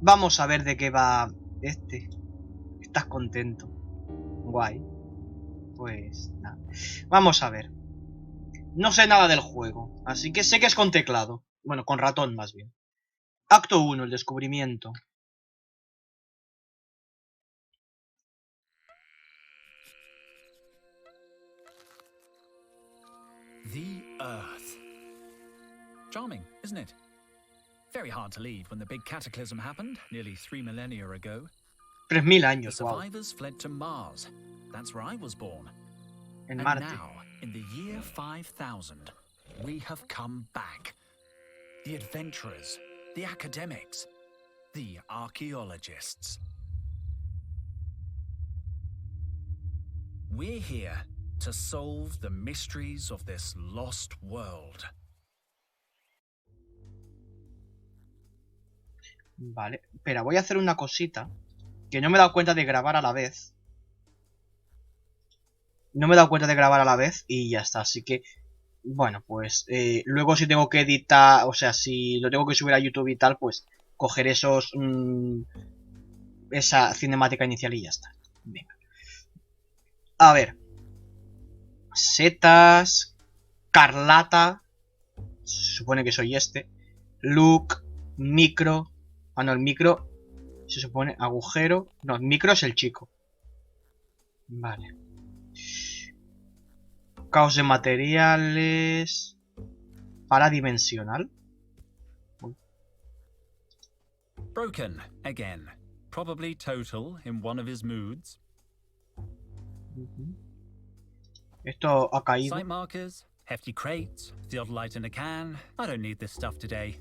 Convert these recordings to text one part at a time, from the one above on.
Vamos a ver de qué va este. ¿Estás contento? Guay. Pues nada. Vamos a ver. No sé nada del juego, así que sé que es con teclado. Bueno, con ratón más bien. Acto 1, el descubrimiento. The Earth. Charming, isn't it? Very hard to leave when the big cataclysm happened nearly 3 millennia ago. 3000 The años, wow. survivors fled to Mars. That's where I was born. En And Marte. now, in the year 5000, we have come back. The adventurers, the academics, the archaeologists. We're here to solve the mysteries of this lost world. Vale, espera, voy a hacer una cosita que no me he dado cuenta de grabar a la vez. No me he dado cuenta de grabar a la vez y ya está, así que... Bueno, pues luego si tengo que editar, o sea, si lo tengo que subir a YouTube y tal, pues cogeré esa cinemática inicial y ya está. Venga. A ver. Setas. Carlata. Se supone que soy este. Luke. Micro. Ah, no, el micro. Se supone agujero. No, el micro es el chico. Vale. Caos de materiales. Paradimensional. Broken again. Probably Total in one of his moods. Esto ha caído. Site markers, hefty crates, the odd light in a can. I don't need this stuff today.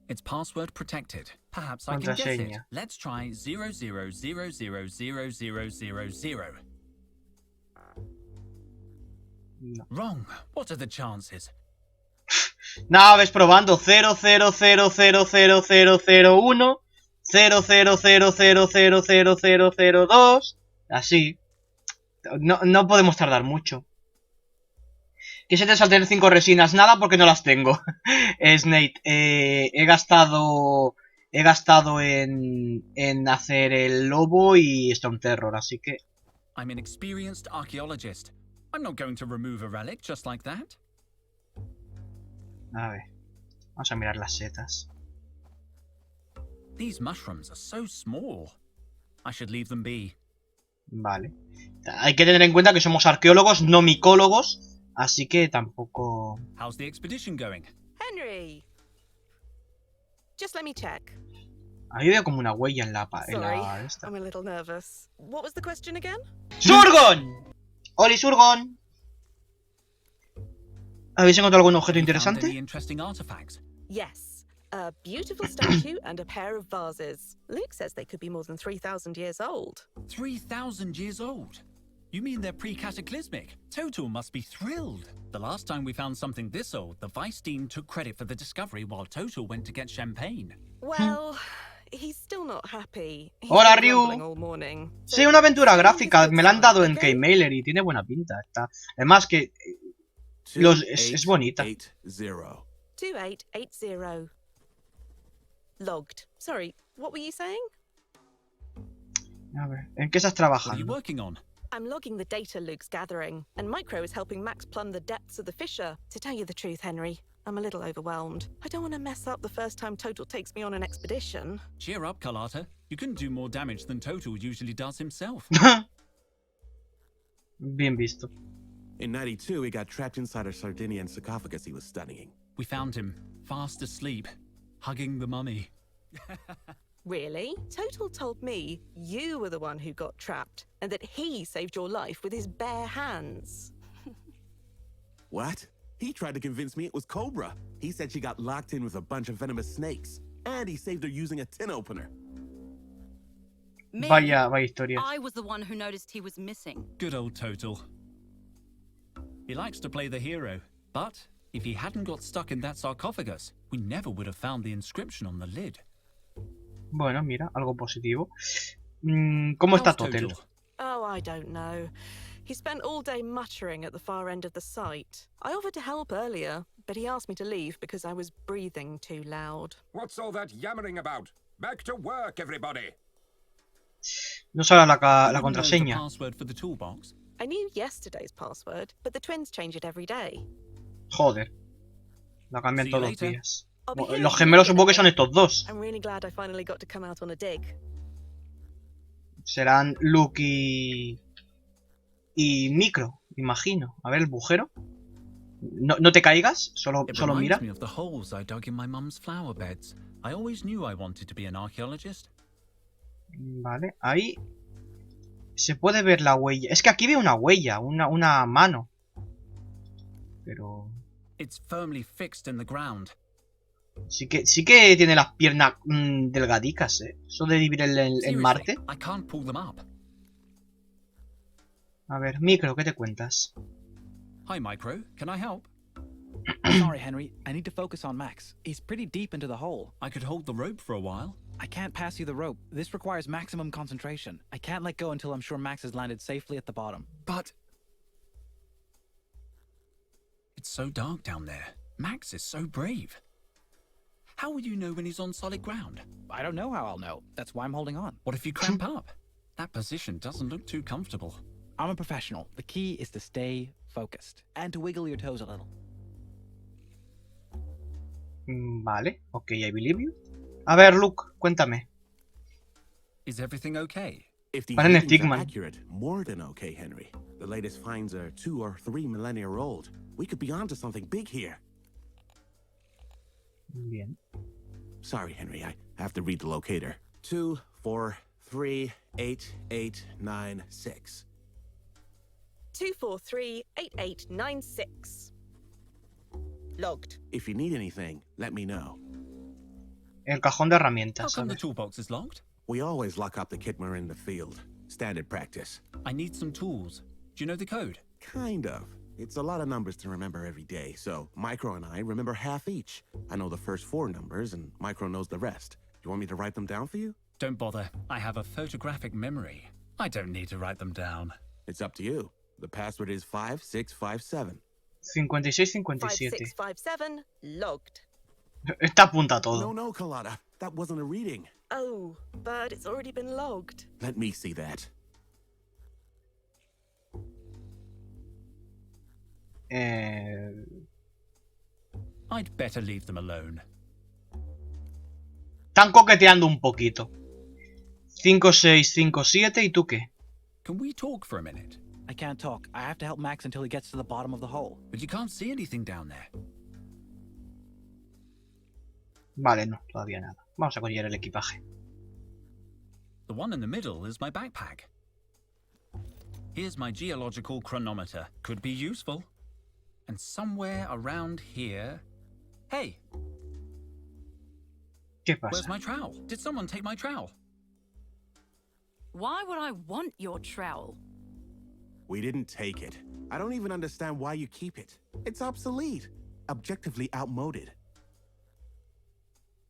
It's password protected. Perhaps I can guess it. Contraseña. Let's try 00000000. No. Wrong. What are the chances? Nada, ves probando 000000001 000000002. Así. No podemos tardar mucho. ¿Qué se te al tener 5 resinas? Nada, porque no las tengo. Snake, he gastado en hacer el lobo y Storm Terror, así que... I'm an experienced archaeologist. I'm not going to remove a relic just like that. A ver, vamos a mirar las setas. These mushrooms are so small. I should leave them be. Vale. Hay que tener en cuenta que somos arqueólogos, no micólogos, así que tampoco... How's the expedition going? Henry! Just let me check. Ahí veo como una huella en la Sorry, esta. I'm a little nervous. What was the question again? ¡Surgon! ¡Oli, Surgon! ¿Habéis encontrado algún objeto Have you found interesante? any interesting artifacts? Yes. A beautiful statue and a pair of vases. Luke says they could be more than 3,000 years old. 3,000 years old? You mean they're pre-cataclysmic? Total must be thrilled. The last time we found something this old, the Vice Dean took credit for the discovery while Total went to get champagne. Well, he's still not happy. He's Hola, been Ryu. grumbling all morning. Sí, So una aventura stay on his gráfica. good Me la han side, dado en okay? K-Mailer y tiene buena pinta. Además que es bonita. 2880. Logged. Sorry, what were you saying? A ver, ¿en qué estás What are you trabajando? working on? I'm logging the data Luke's gathering, and Micro is helping Max plumb the depths of the fissure. To tell you the truth, Henry, I'm a little overwhelmed. I don't want to mess up the first time Total takes me on an expedition. Cheer up, Carlotta. You can do more damage than Total usually does himself. Bien visto. In 92, he got trapped inside a Sardinian sarcophagus he was studying. We found him, fast asleep, hugging the mummy. Really? Total told me you were the one who got trapped, and that he saved your life with his bare hands. What? He tried to convince me it was Cobra. He said she got locked in with a bunch of venomous snakes. And he saved her using a tin opener. Me, Vaya historia. I was the one who noticed he was missing. Good old Total. He likes to play the hero, but if he hadn't got stuck in that sarcophagus, we never would have found the inscription on the lid. Bueno, mira, algo positivo. ¿Cómo está How's Total? Oh, I don't know. He spent all day muttering at the far end of the site. I offered to help earlier, but he asked me to leave because I was breathing too loud. What's all that yammering about? Back to work, everybody! No sabes la You wouldn't know the contraseña. password for the toolbox. I knew yesterday's password, but the twins change it every day. Joder. La cambian See you todos los later. días. I'll be Bueno, here los if you gemelos need supongo que son anything. estos dos. I'm really glad I finally got to come out on a dig. Serán Luke y Micro, imagino. A ver, el bujero. No te caigas, solo It mira. reminds me of the holes I dug in my mum's flower beds. I always knew I wanted to be an archaeologist. Vale, ahí se puede ver la huella. Es que aquí veo una huella, una mano. Pero It's firmly fixed in the ground. sí que tiene las piernas delgadicas, ¿eh? Eso de vivir en Seriously, Marte. I can't pull them up. A ver, Micro, ¿qué te cuentas? Hi, Micro. Can I help? Sorry, Henry. I need to focus on Max. He's pretty deep into the hole. I could hold the rope for a while. I can't pass you the rope. This requires maximum concentration. I can't let go until I'm sure Max has landed safely at the bottom. But... It's so dark down there. Max is so brave. How will you know when he's on solid ground? I don't know how I'll know. That's why I'm holding on. What if you cramp up? That position doesn't look too comfortable. I'm a professional. The key is to stay focused and to wiggle your toes a little. Vale, ok, I believe you. A ver, Luke, cuéntame. Is everything okay? If the Parece readings are Stigman. accurate, more than okay, Henry. The latest finds are 2 or 3 millennia old. We could be onto something big here. Bien. Sorry, Henry, I have to read the locator. 2, 4, 3, 8, 8, 9, 6. 2438896. Logged. If you need anything, let me know. El cajón de How herramientas, a come the ver. toolbox is locked? We always lock up the kit when we're in the field. Standard practice. I need some tools. Do you know the code? Kind of. It's a lot of numbers to remember every day, so Micro and I remember half each. I know the first 4 numbers, and Micro knows the rest. Do you want me to write them down for you? Don't bother. I have a photographic memory. I don't need to write them down. It's up to you. The password is 5657. 56-57. 5657. Logged. Esta apunta No, todo. no, Colada. That wasn't a reading. Oh, but it's already been logged. Let me see that. I'd better leave them alone. Están coqueteando un poquito. 5657, ¿y tú qué? Can we talk for a minute? I can't talk. I have to help Max until he gets to the bottom of the hole. But you can't see anything down there. Vale, no, todavía nada. Vamos a coger el equipaje. The one in the middle is my backpack. Here's my geological chronometer. Could be useful. And somewhere around here... Hey, ¿Qué where's pasa? my trowel? Did someone take my trowel? Why would I want your trowel? We didn't take it. I don't even understand why you keep it. It's obsolete. Objectively outmoded.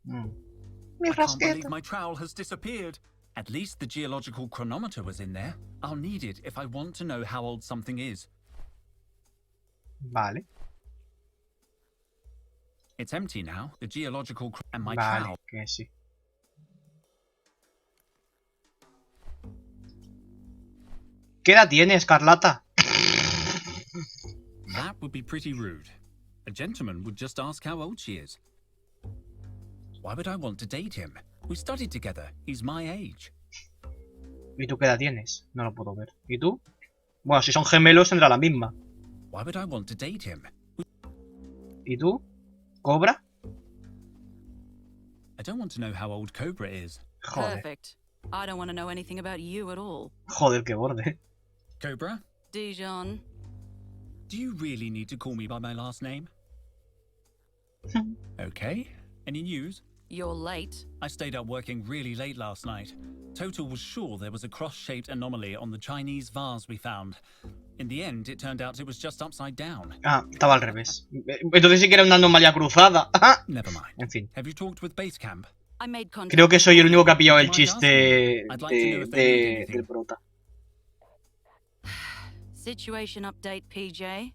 Mi I can't believe rasqueta. my trowel has disappeared. At least the geological chronometer was in there. I'll need it if I want to know how old something is. Vale, It's empty now. The geological and my vale, trowel. que sí. ¿Qué edad tiene, Escarlata? That would be pretty rude. A gentleman would just ask how old she is. Why would I want to date him? We studied together. He's my age. ¿Y tú qué edad tienes? No lo puedo ver. ¿Y tú? Bueno, si son gemelos tendrá la misma. Why would I want to date him? ¿Y tú? ¿Cobra? I don't want to know how old Cobra is. Joder, Perfect. I don't want to know anything about you at all. joder, qué borde. Cobra, Dijon. do you really need to call me by my last name? Okay. Any news? You're late. I stayed up working really late last night. Total was sure there was a cross-shaped anomaly on the Chinese vase we found. In the end, it turned out it was just upside down. Ah, estaba al revés. Entonces sí que era una anomalía cruzada. Never mind. En fin, Have you talked with base camp? I made contact. creo que soy el único que ha pillado el Mind asking? chiste I'd like to know if they need anything. del prota. Situation update, PJ.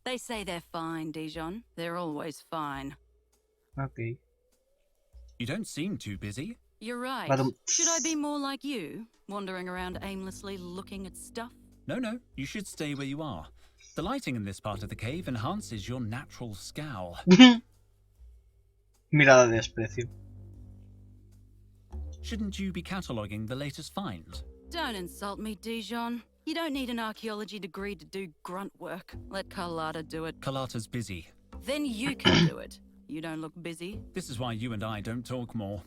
They say they're fine, Dijon. They're always fine. Ok. You don't seem too busy. You're right. Badum. Should I be more like you, wandering around aimlessly looking at stuff? No, you should stay where you are. The lighting in this part of the cave enhances your natural scowl. Mirada de desprecio. Shouldn't you be cataloguing the latest finds? Don't insult me, Dijon. You don't need an archaeology degree to do grunt work. Let Carlotta do it. Carlotta's busy. Then you can do it. You don't look busy. This is why you and I don't talk more.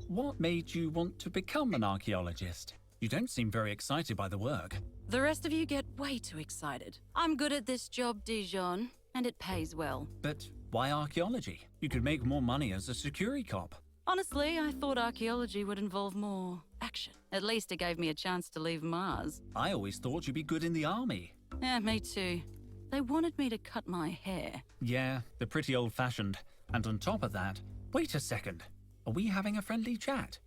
What made you want to become an archaeologist? You don't seem very excited by the work. The rest of you get way too excited. I'm good at this job, Dijon, and it pays well. But why archaeology? You could make more money as a security cop. Honestly, I thought archaeology would involve more action. At least it gave me a chance to leave Mars. I always thought you'd be good in the army. Yeah, me too. They wanted me to cut my hair. Yeah, they're pretty old-fashioned. And on top of that, wait a second. Are we having a friendly chat?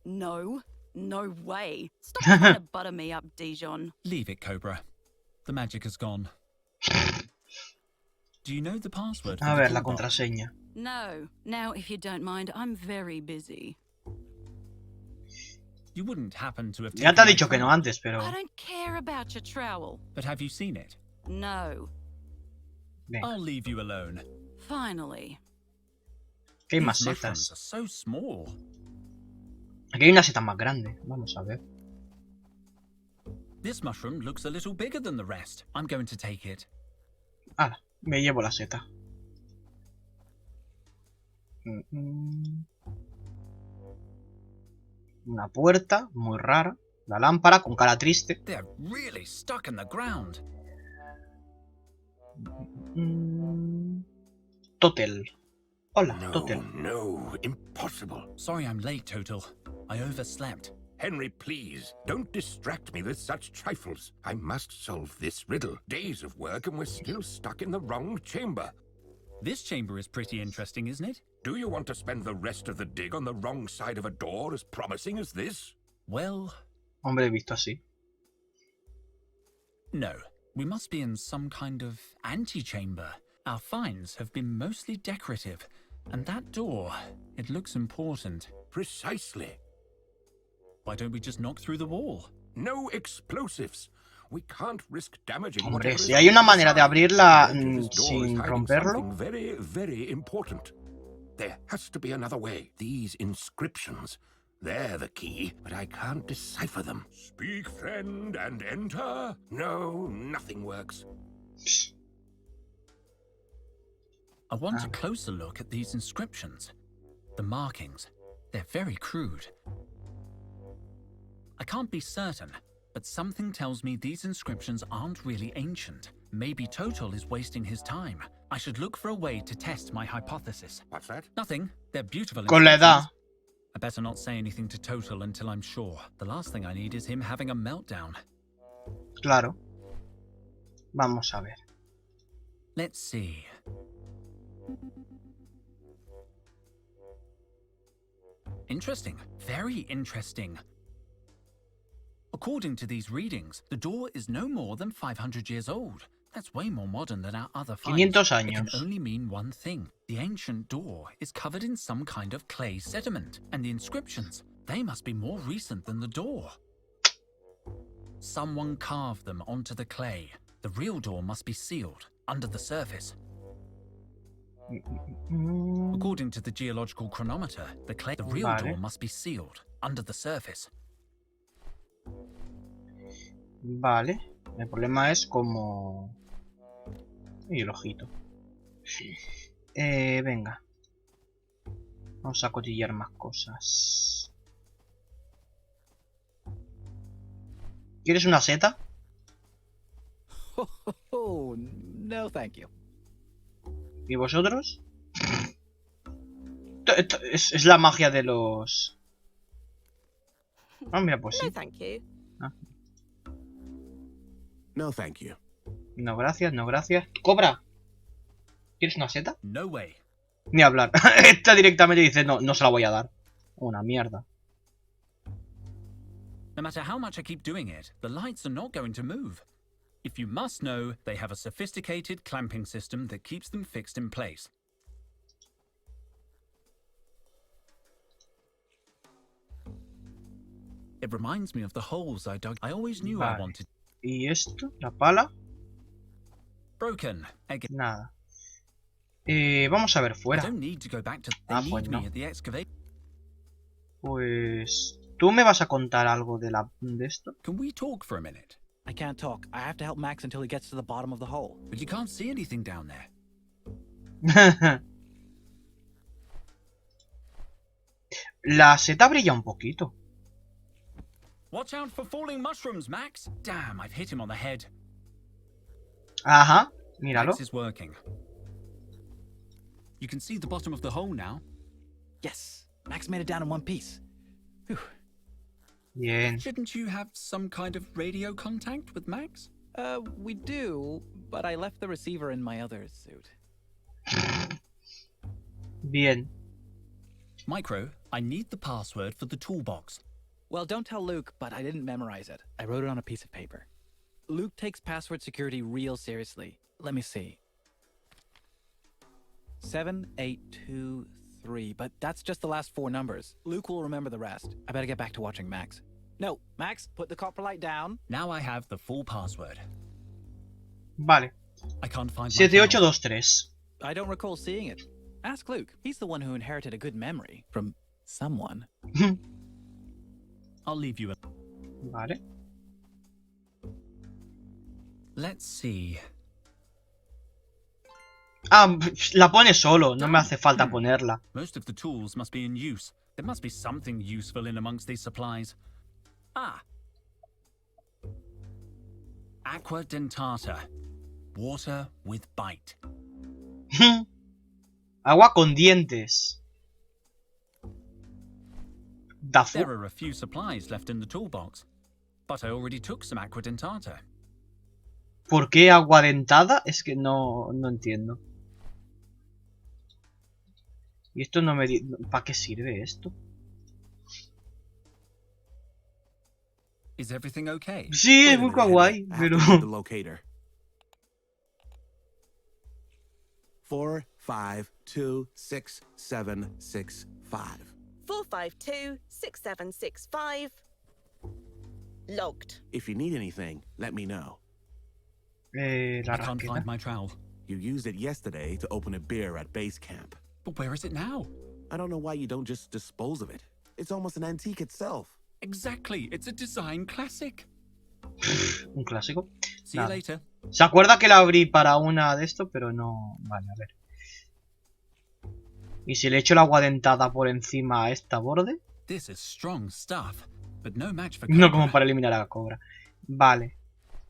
No way. Stop trying to butter me up, Dijon. Leave it, Cobra. The magic has gone. Do you know the password for A the ver, la toolbox? contraseña. No. Now, if you don't mind, I'm very busy. You wouldn't happen to have Ya te taken ha my dicho que no phone? antes, pero... I don't care about your trowel. But have you seen it? No. Venga, I'll leave you alone. Finally. que hay más These mushrooms setas. are so small. Aquí hay una seta más grande. Vamos a ver. This mushroom looks a little bigger than the rest. I'm going to take it. Hala, me llevo la seta. Una puerta muy rara. La lámpara con cara triste. They're really stuck in the ground. Totel. Hola, No, Totel. no, impossible. Sorry I'm late, Total. I overslept. Henry, please, don't distract me with such trifles. I must solve this riddle. Days of work and we're still stuck in the wrong chamber. This chamber is pretty interesting, isn't it? Do you want to spend the rest of the dig on the wrong side of a door as promising as this? Well, Hombre, visto así. no. We must be in some kind of antechamber. Our finds have been mostly decorative. And that door, it looks important. Precisely. Why don't we just knock through the wall? No explosives. We can't risk damaging Hombre, whatever si is hay una on the manera de inside. abrirla The edge of this door is sin hiding romperlo. something very, very important. There has to be another way. These inscriptions, they're the key, but I can't decipher them. Speak, friend, and enter? No, nothing works. I want a closer look at these inscriptions. The markings, they're very crude. I can't be certain, but something tells me these inscriptions aren't really ancient. Maybe Total is wasting his time. I should look for a way to test my hypothesis. What's that? Nothing. They're beautiful Con la edad. inscriptions. I better not say anything to Total until I'm sure. The last thing I need is him having a meltdown. Claro. Vamos a ver. Let's see. Interesting. Very interesting. According to these readings, the door is no more than 500 years old. That's way more modern than our other finds. 500 It can años. only mean one thing. The ancient door is covered in some kind of clay sediment, and the inscriptions, they must be more recent than the door. Someone carved them onto the clay. The real door must be sealed, under the surface. According to the geological chronometer, the real Vale. door must be sealed, under the surface. Vale. El problema es como... Y el ojito. Venga. Vamos a cotillar más cosas. ¿Quieres una seta? Oh, no, thank you. ¿Y vosotros? Es la magia de los... Ah, mira, pues sí. No, thank you. No, thank you. No, gracias, no, gracias. ¡Cobra! ¿Quieres una seta? No way. Ni hablar. Esta directamente dice, no, no se la voy a dar. Una mierda. No matter how much I keep doing it, the lights are not going to move. If you must know, they have a sophisticated clamping system that keeps them fixed in place. It reminds me of the holes I dug. I always knew I Vale. wanted. ¿Y esto? ¿La pala? Broken. Again. Nada. Vamos a ver I fuera. don't need to go back to. They Ah, need pues me no. at the excavation. Pues... ¿Tú me vas a contar algo de esto? Can we talk for a minute? I can't talk. I have to help Max until he gets to the bottom of the hole. But you can't see anything down there. La seta brilla un poquito. Watch out for falling mushrooms, Max. Damn, I've hit him on the head. Ajá, míralo. Max is working. You can see the bottom of the hole now. Yes, Max made it down in one piece. Phew. Bien. Shouldn't you have some kind of radio contact with Max? We do, but I left the receiver in my other suit. Bien. Micro, I need the password for the toolbox. Well, don't tell Luke, but I didn't memorize it. I wrote it on a piece of paper. Luke takes password security real seriously. Let me see. 7823, but that's just the last 4 numbers. Luke will remember the rest. I better get back to watching Max. No, Max, put the copper light down. Now I have the full password. Vale. I can't find my 7823. I don't recall seeing it. Ask Luke. He's the one who inherited a good memory from someone. I'll leave you. Vale. Let's see. Ah, la pone solo. No me hace falta ponerla. Most of the tools must be in use. There must be something useful in amongst these supplies. Ah. Aqua dentata. Water with bite. Agua con dientes. Da fu. There are a few supplies left in the toolbox, but I already took some aqua dentata. ¿Por qué agua dentada? Es que no entiendo. Y esto no me... ¿Para qué sirve esto? Is everything okay? Sí, Wait es a muy minute, Henry. kawaii, I have pero... to read the locator. 4526765. 4526765. Logged. If you need anything, let me know. La I can't rasqueta. find my trowel. You used it yesterday to open a beer at base camp. But where is it now? I don't know why you don't just dispose of it. It's almost an antique itself. Exactly. It's a design classic. Un clásico. See you Nada. later. Se acuerda que la abrí para una de esto, pero no... Vale, a ver. ¿Y si le echo la agua dentada por encima a esta borde? This is strong stuff, but no match for No Cobra. como para eliminar a la cobra. Vale.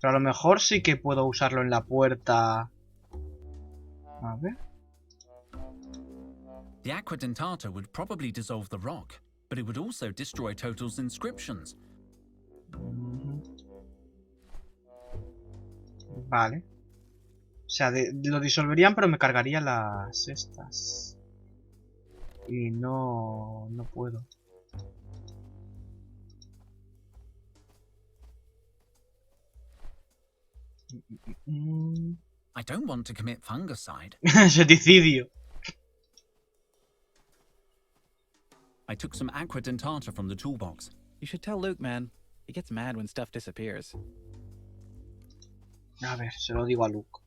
Pero a lo mejor sí que puedo usarlo en la puerta. A ver. The aqua dentata would probably dissolve the rock, but it would also destroy Total's inscriptions. Vale. O sea, lo disolverían, pero me cargaría las estas. Y no puedo. I don't want to commit fungicide. Seticidio. I took some aqua dentata from the toolbox. You should tell Luke, man. He gets mad when stuff disappears. A ver, se lo digo a Luke.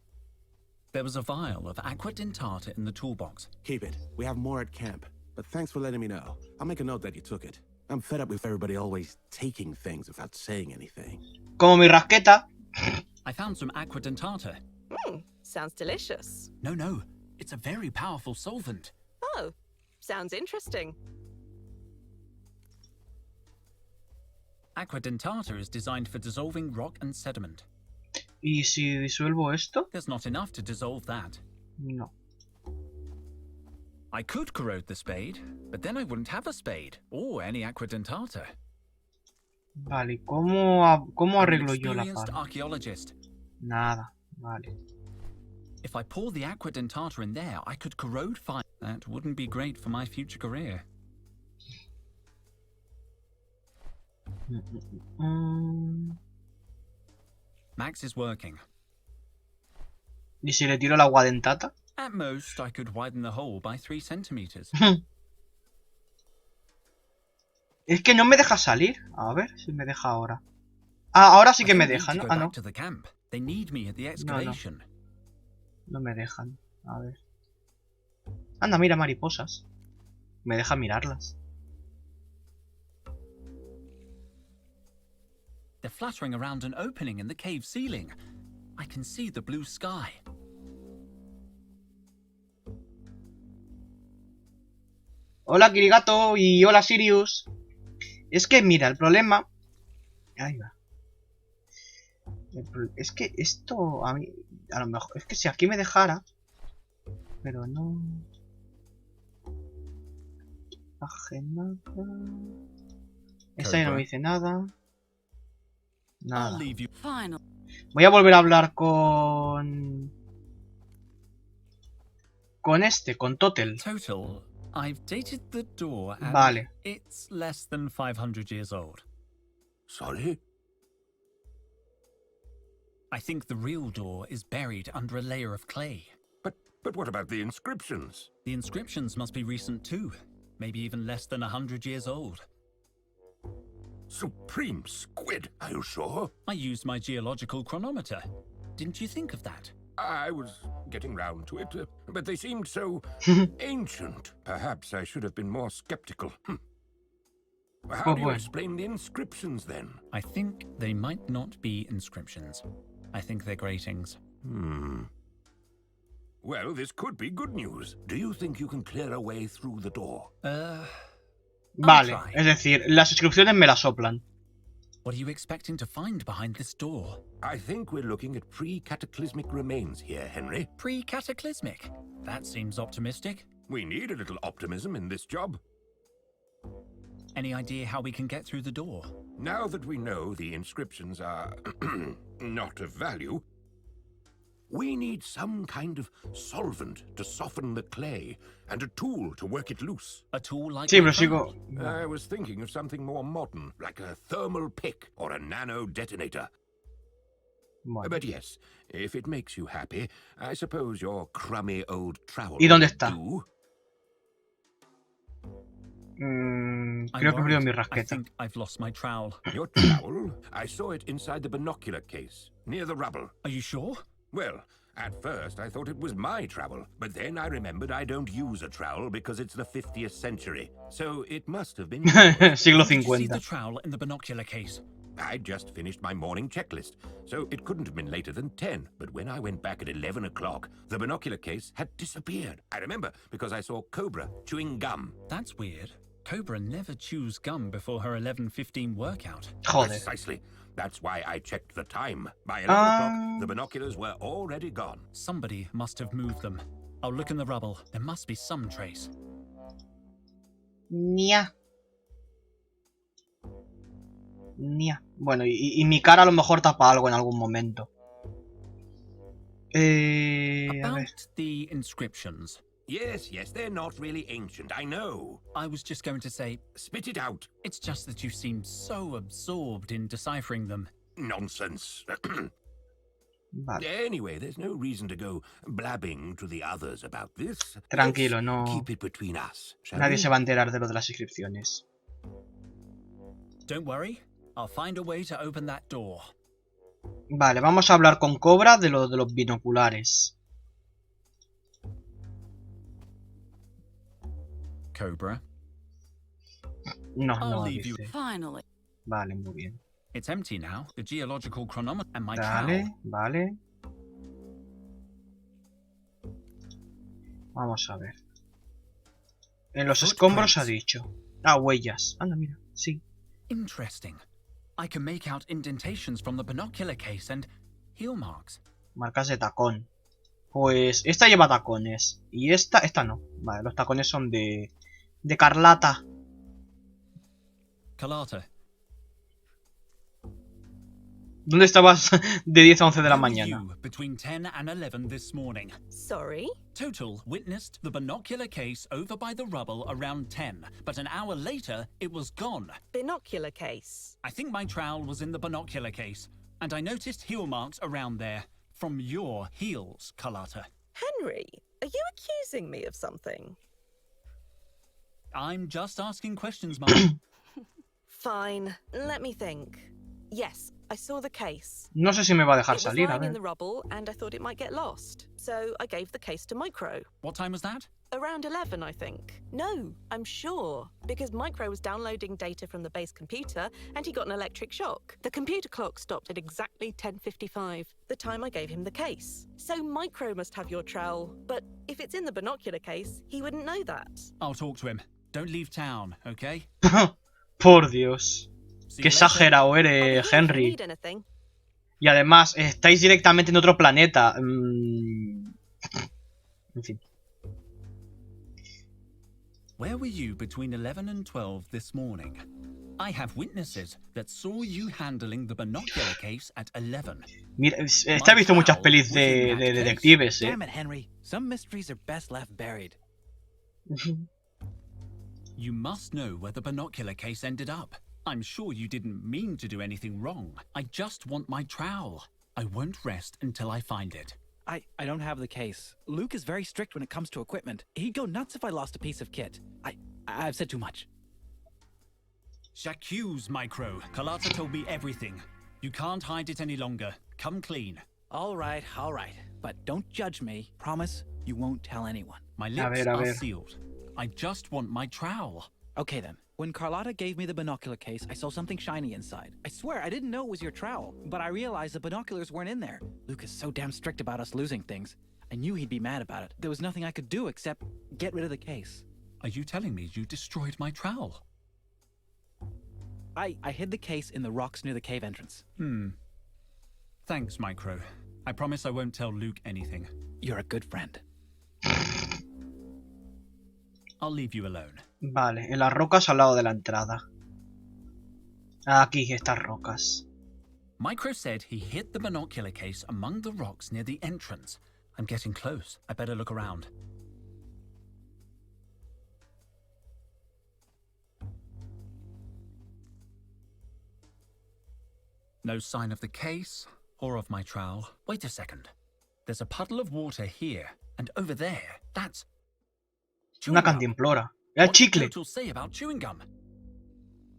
There was a vial of aqua dentata in the toolbox. Keep it. We have more at camp. But thanks for letting me know. I'll make a note that you took it. I'm fed up with everybody always taking things without saying anything. Como mi rasqueta. I found some aqua dentata. Sounds delicious. No. It's a very powerful solvent. Oh, sounds interesting. Aqua dentata is designed for dissolving rock and sediment. ¿Y si disuelvo esto? There's not enough to dissolve that. No. I could corrode the spade, but then I wouldn't have a spade, or any aqua dentata. Vale, ¿cómo arreglo yo la Experienced pala? archaeologist. Nada, vale. If I pour the aqua dentata in there, I could corrode fire. That wouldn't be great for my future career. Max is working. ¿Y si le tiro el agua dentata? At most, I could widen the hole by 3 centimeters. Es que no me deja salir. A ver si me deja ahora. Ah, ahora sí I que me don't need deja, to ¿no? go Ah, back no. to the camp. They need me at the excavation. No me dejan. A ver. Anda, mira mariposas. Me deja mirarlas. They're fluttering around an opening in the cave ceiling. I can see the blue sky. Hola Kirigato y hola Sirius. Es que mira, el problema... Ahí va. Es que esto a mí... A lo mejor... Es que si aquí me dejara... Pero no... Agenda... Esta ya no me dice nada. I'll Nada. leave you. Final. Voy a volver a hablar con... con Totel. Total, I've dated the door and Vale. it's less than 500 years old. Sorry? I think the real door is buried under a layer of clay. But what about the inscriptions? The inscriptions must be recent too. Maybe even less than 100 years old. Supreme squid, are you sure? I used my geological chronometer. Didn't you think of that? I was getting round to it, but they seemed so ancient. Perhaps I should have been more skeptical. How do you explain the inscriptions then? I think they might not be inscriptions. I think they're gratings. Well, this could be good news. Do you think you can clear a way through the door? Vale, es decir, las inscripciones me las soplan. What are you expecting to find behind this door? I think we're looking at pre-cataclysmic remains here, Henry. Pre-cataclysmic? That seems optimistic. We need a little optimism in this job. Any idea how we can get through the door? Now that we know the inscriptions are not of value, we need some kind of solvent to soften the clay and a tool to work it loose. A tool like Sí, my pero sigo... trowel? I was thinking of something more modern, like a thermal pick or a nano detonator. Bueno. But yes, if it makes you happy, I suppose your crummy old trowel ¿Y dónde would está? do. I'm Creo que he perdido worried. mi I rasqueta. think I've lost my trowel. Your trowel? I saw it inside the binocular case, near the rubble. Are you sure? Well, at first I thought it was my trowel, but then I remembered I don't use a trowel because it's the 50th century. So it must have been yours. Siglo Did you see 50. the trowel in the binocular case? I'd just finished my morning checklist, so it couldn't have been later than 10. But when I went back at 11 o'clock, the binocular case had disappeared. I remember because I saw Cobra chewing gum. That's weird. Cobra never chews gum before her 11:15 workout. Joder. Precisely. That's why I checked the time. By 11 o'clock, the binoculars were already gone. Somebody must have moved them. I'll look in the rubble. There must be some trace. Nia. Nia. Bueno, y mi cara a lo mejor tapa algo en algún momento. A ver. About the inscriptions. Yes, they're not really ancient, I know. I was just going to say, Spit it out. it's just that you seem so absorbed in deciphering them. Nonsense. Vale. Anyway, there's no reason to go blabbing to the others about this. Tranquilo, Let's no. keep it between us, shall Nadie we? se va a enterar de lo de las inscripciones. Don't worry, I'll find a way to open that door. Vale, vamos a hablar con Cobra de lo de los binoculares. Cobra, No, I'll no leave you. dice. Finally. Vale, muy bien. It's empty now. The geological chronometer and my Vale, trowel. vale. Vamos a ver. En los escombros ha dicho. Ah, huellas. Anda, mira. Sí. Interesting. I can make out indentations from the binocular case and heel marks. Marcas de tacón. Pues esta lleva tacones. Y esta no. Vale, los tacones son de Carlata. Carlotta, ¿Dónde estabas de 10 a 11 de la Where were mañana? you between 10 and 11 this morning? Sorry? Total witnessed the binocular case over by the rubble around 10, but an hour later, it was gone. Binocular case. I think my trowel was in the binocular case, and I noticed heel marks around there. From your heels, Carlotta. Henry, are you accusing me of something? I'm just asking questions, Mum. Fine, let me think. Yes, I saw the case. No sé si me va a dejar It was salir, a lying in ver. the rubble, and I thought it might get lost. So I gave the case to Micro. What time was that? Around 11, I think. No, I'm sure. Because Micro was downloading data from the base computer, and he got an electric shock. The computer clock stopped at exactly 10:55, the time I gave him the case. So Micro must have your trowel. But if it's in the binocular case, he wouldn't know that. I'll talk to him. Don't leave town, okay? Por Dios. See Qué you later. exagerado I'll be here eres, if you Henry. need anything. Y además, estáis directamente en otro planeta. En fin. Where were you between 11 and 12 this morning? I have witnesses that saw you handling the binocular case at 11. Mira, esta he visto muchas pelis de detectives, Damn it, Henry. Some mysteries are best left buried. You must know where the binocular case ended up. I'm sure you didn't mean to do anything wrong. I just want my trowel. I won't rest until I find it. I don't have the case. Luke is very strict when it comes to equipment. He'd go nuts if I lost a piece of kit. I've said too much. J'accuse, Micro. Carlotta told me everything. You can't hide it any longer. Come clean. All right. But don't judge me. Promise you won't tell anyone. My A lips ver, a are ver. sealed. I just want my trowel. Okay then. When Carlotta gave me the binocular case, I saw something shiny inside. I swear I didn't know it was your trowel, but I realized the binoculars weren't in there. Luke is so damn strict about us losing things. I knew he'd be mad about it. There was nothing I could do except get rid of the case. Are you telling me you destroyed my trowel? I hid the case in the rocks near the cave entrance. Thanks, Micro. I promise I won't tell Luke anything. You're a good friend. I'll leave you alone. Vale, en las rocas al lado de la entrada. Aquí, estas rocas. Micro said he hid the binocular case among the rocks near the entrance. I'm getting close. I better look around. No sign of the case or of my trowel. Wait a second. There's a puddle of water here, and over there. That's Una chewing gum. cantimplora. Era What did chicle. Total say about chewing gum?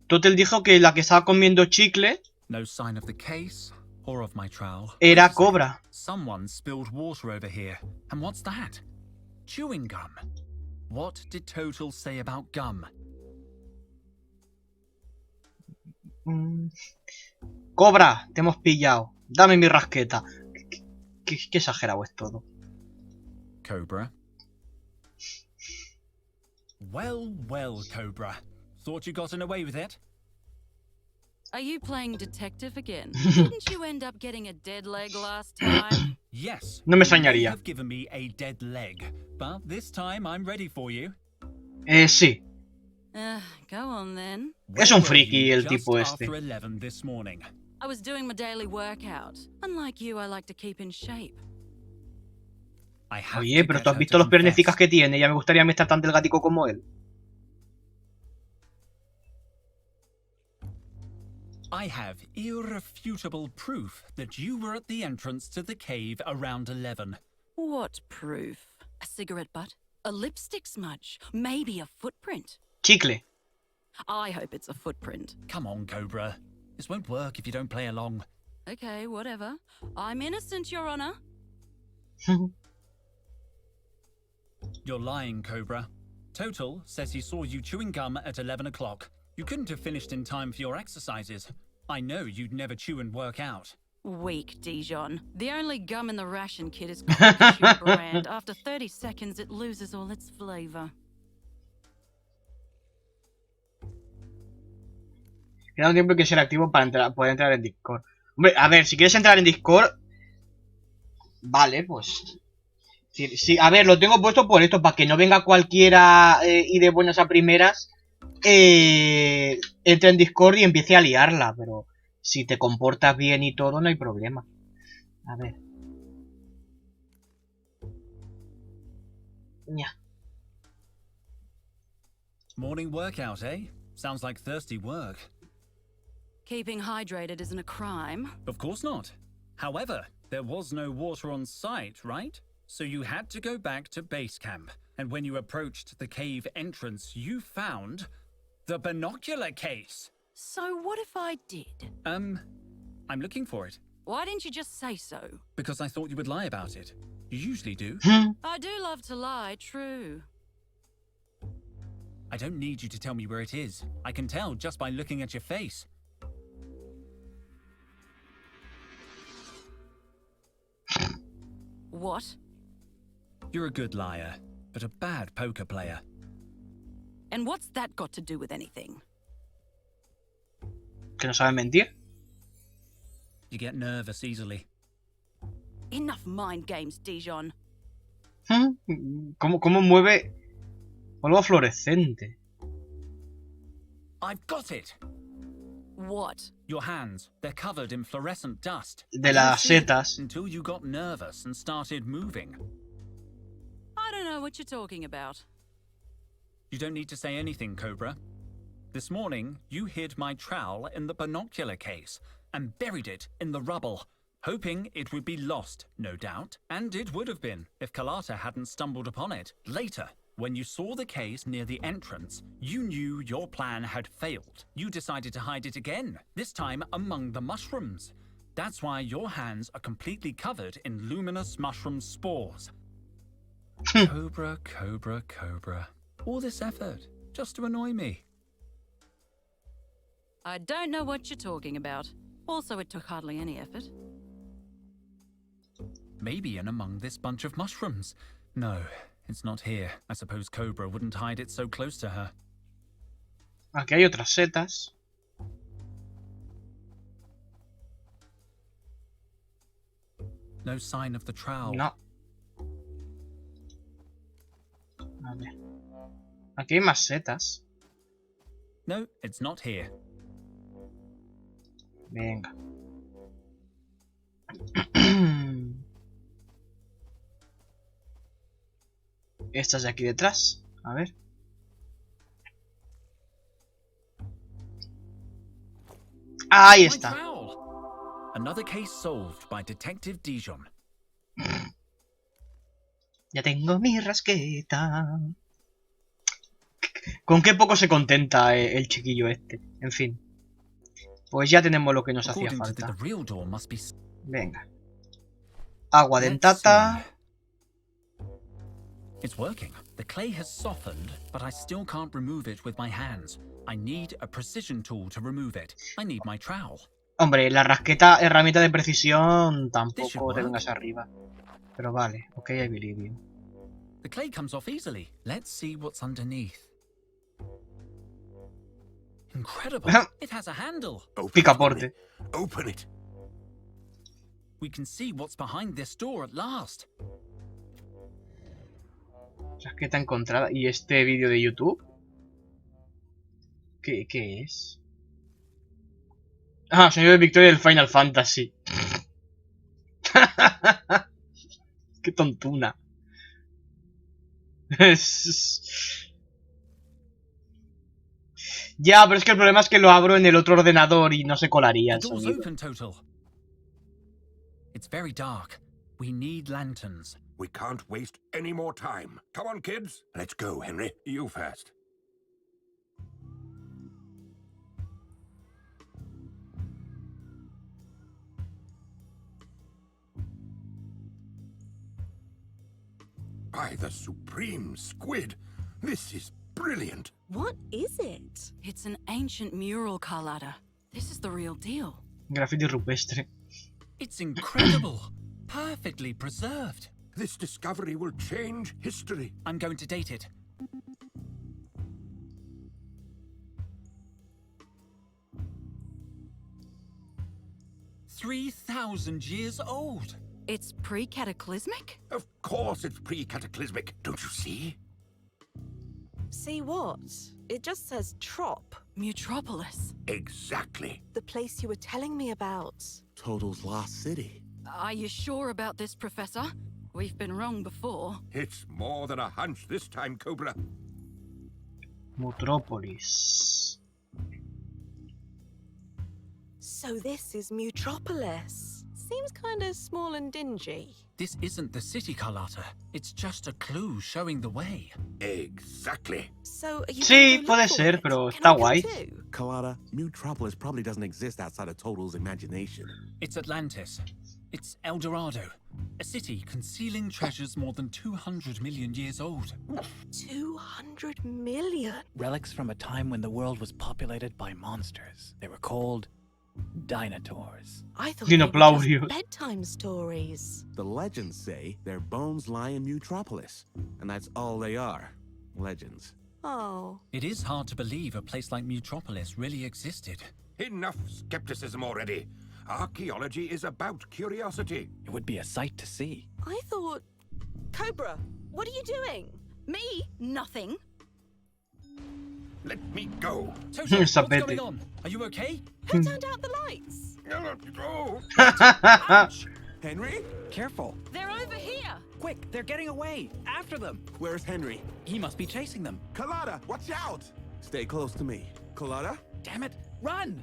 Total dijo que la que estaba comiendo chicle No sign of the case or of my trowel. era Wait a second. cobra. Someone spilled water over here. And what's that? Chewing gum. What did Total say about gum? Cobra, te hemos pillado. Dame mi rasqueta. Qué exagerado es todo. Cobra. Well, Cobra. Thought you gotten away with it? Are you playing detective again? Didn't you end up getting a dead leg last time? Yes. No me you may extrañaría. have given me a dead leg, but this time I'm ready for you. Sí. Go on then. Es un Where were friki you el just tipo este. after 11 this morning? I was doing my daily workout. Unlike you, I like to keep in shape. I have Oye, to pero get tú has her visto to los piernecitas confess. que tiene. Ya me gustaría a mí estar tan delgatico como él. I have irrefutable proof that you were at the entrance to the cave around 11. What proof? A cigarette butt? A lipstick smudge? Maybe a footprint? Chicle. I hope it's a footprint. Come on, Cobra. This won't work if you don't play along. Okay, whatever. I'm innocent, Your Honor. You're lying, Cobra. Total says he saw you chewing gum at 11 o'clock. You couldn't have finished in time for your exercises. I know you'd never chew and work out. Weak, Dijon. The only gum in the ration kit is Crocodile brand. After 30 seconds, it loses all its flavor. Queda un tiempo y que ser activo para poder entrar en Discord. Hombre, a ver, si quieres entrar en Discord... Vale, pues... Sí, a ver, lo tengo puesto por esto, para que no venga cualquiera y de buenas a primeras... entre en Discord y empiece a liarla, pero... Si te comportas bien y todo, no hay problema. A ver. Ya. Morning workout, eh? Sounds like thirsty work. Keeping hydrated isn't a crime. Of course not. However, there was no water on site, right? So you had to go back to base camp. And when you approached the cave entrance, you found the binocular case. So what if I did? I'm looking for it. Why didn't you just say so? Because I thought you would lie about it. You usually do. I do love to lie, true. I don't need you to tell me where it is. I can tell just by looking at your face. What? You're a good liar, but a bad poker player. And what's that got to do with anything? ¿Que no saben mentir? You get nervous easily. Enough mind games, Dijon. ¿Cómo mueve polvo fluorescente? I've got it! What? Your hands, they're covered in fluorescent dust. De las setas. Until you got nervous and started moving. I don't know what you're talking about. You don't need to say anything, Cobra. This morning, you hid my trowel in the binocular case and buried it in the rubble, hoping it would be lost, no doubt. And it would have been if Carlotta hadn't stumbled upon it. Later, when you saw the case near the entrance, you knew your plan had failed. You decided to hide it again, this time among the mushrooms. That's why your hands are completely covered in luminous mushroom spores. Cobra, Cobra, Cobra. All this effort, just to annoy me. I don't know what you're talking about. Also, it took hardly any effort. Maybe in among this bunch of mushrooms. No, it's not here. I suppose Cobra wouldn't hide it so close to her. Aquí hay otras setas. No sign of the trowel. No. A ver. Aquí hay más setas. No, it's not here. Venga. Estas de aquí detrás. A ver. Ahí My está. trowel! Another case solved by Detective Dijon. Ya tengo mi rasqueta. Con qué poco se contenta el chiquillo este. En fin. Pues ya tenemos lo que nos hacía According to falta. the real door must be... Venga. Agua Let's dentata. see. It's working. The clay has softened, but I still can't remove it with my hands. I need a precision tool to remove it. I need my trowel. Hombre, la rasqueta, herramienta de precisión, This tampoco should te work. vengas arriba. Pero vale, ok, I believe you. The clay comes off easily. Let's see what's underneath. Incredible. It has a handle. Open it, Picaporte. Henry. Open it. We can see what's behind this door at last. Rasqueta encontrada. ¿Y este vídeo de YouTube? ¿Qué es? Ah, sonido de victoria del Final Fantasy. Qué tontuna. Ya, pero es que el problema es que lo abro en el otro ordenador y no se colaría The el door's sonido. open, Total. It's very dark. We need lanterns. We can't waste any more time. Come on, kids. Let's go, Henry. You first. By the supreme squid, this is brilliant. What is it? It's an ancient mural, Carlotta. This is the real deal. Graffiti rupestre. It's incredible. Perfectly preserved. This discovery will change history. I'm going to date it. "3,000 years old. It's pre-cataclysmic? Of course it's pre-cataclysmic, don't you see? See what? It just says trop. Mutropolis. Exactly. The place you were telling me about. Total's lost city. Are you sure about this, Professor? We've been wrong before. It's more than a hunch this time, Cobra. Mutropolis. So this is Mutropolis. Seems kind of small and dingy. This isn't the city, Carlotta. It's just a clue showing the way. Exactly. So are you Sí, gonna go puede look for ser, it? pero Can está I come guay. too? Carlotta, Mutropolis probably doesn't exist outside of Total's imagination. It's Atlantis. It's El Dorado. A city concealing treasures more than 200 million years old. 200 million. Relics from a time when the world was populated by monsters. They were called Dinotaurs. I thought they were Dinoplaurios. just bedtime stories. The legends say their bones lie in Mutropolis, and that's all they are. Legends. Oh. It is hard to believe a place like Mutropolis really existed. Enough skepticism already. Archaeology is about curiosity. It would be a sight to see. I thought... Cobra, what are you doing? Me? Nothing. Let me go. Toto, what's Sapete. going on? Are you okay? Who turned out the lights? Go. Henry? Careful. They're over here. Quick, they're getting away. After them. Where's Henry? He must be chasing them. Carlotta, watch out! Stay close to me. Carlotta? Damn it, run!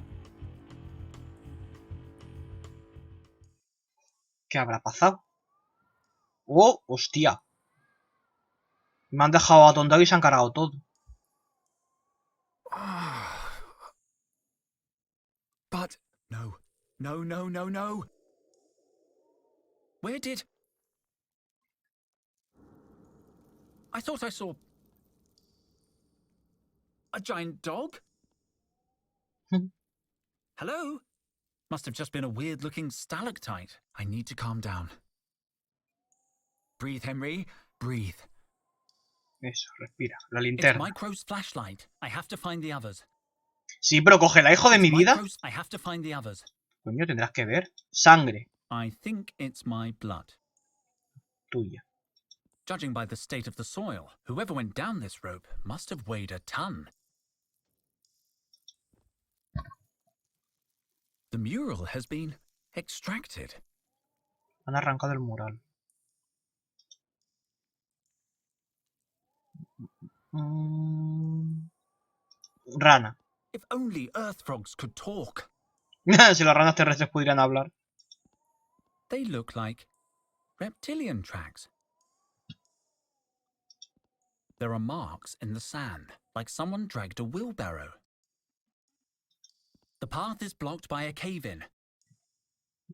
¿Qué habrá pasado? ¡Oh, hostia! Me han dejado atontado y se han cargado todo. But no. No. Where did... I thought I saw... a giant dog? Hello? Must have just been a weird-looking stalactite. I need to calm down. Breathe, Henry. Breathe. Eso, respira. La It's linterna. Micro's flashlight. I have to find the others. Sí, pero cógela, hijo de mi vida. I have to find the others. Coño, tendrás que ver. Sangre. I think it's my blood. Tuya. Judging by the state of the soil, whoever went down this rope must have weighed a ton. The mural has been extracted. Han arrancado el mural. Rana. If only earth frogs could talk. Si las ranas terrestres pudieran hablar. They look like reptilian tracks. There are marks in the sand, like someone dragged a wheelbarrow. The path is blocked by a cave-in.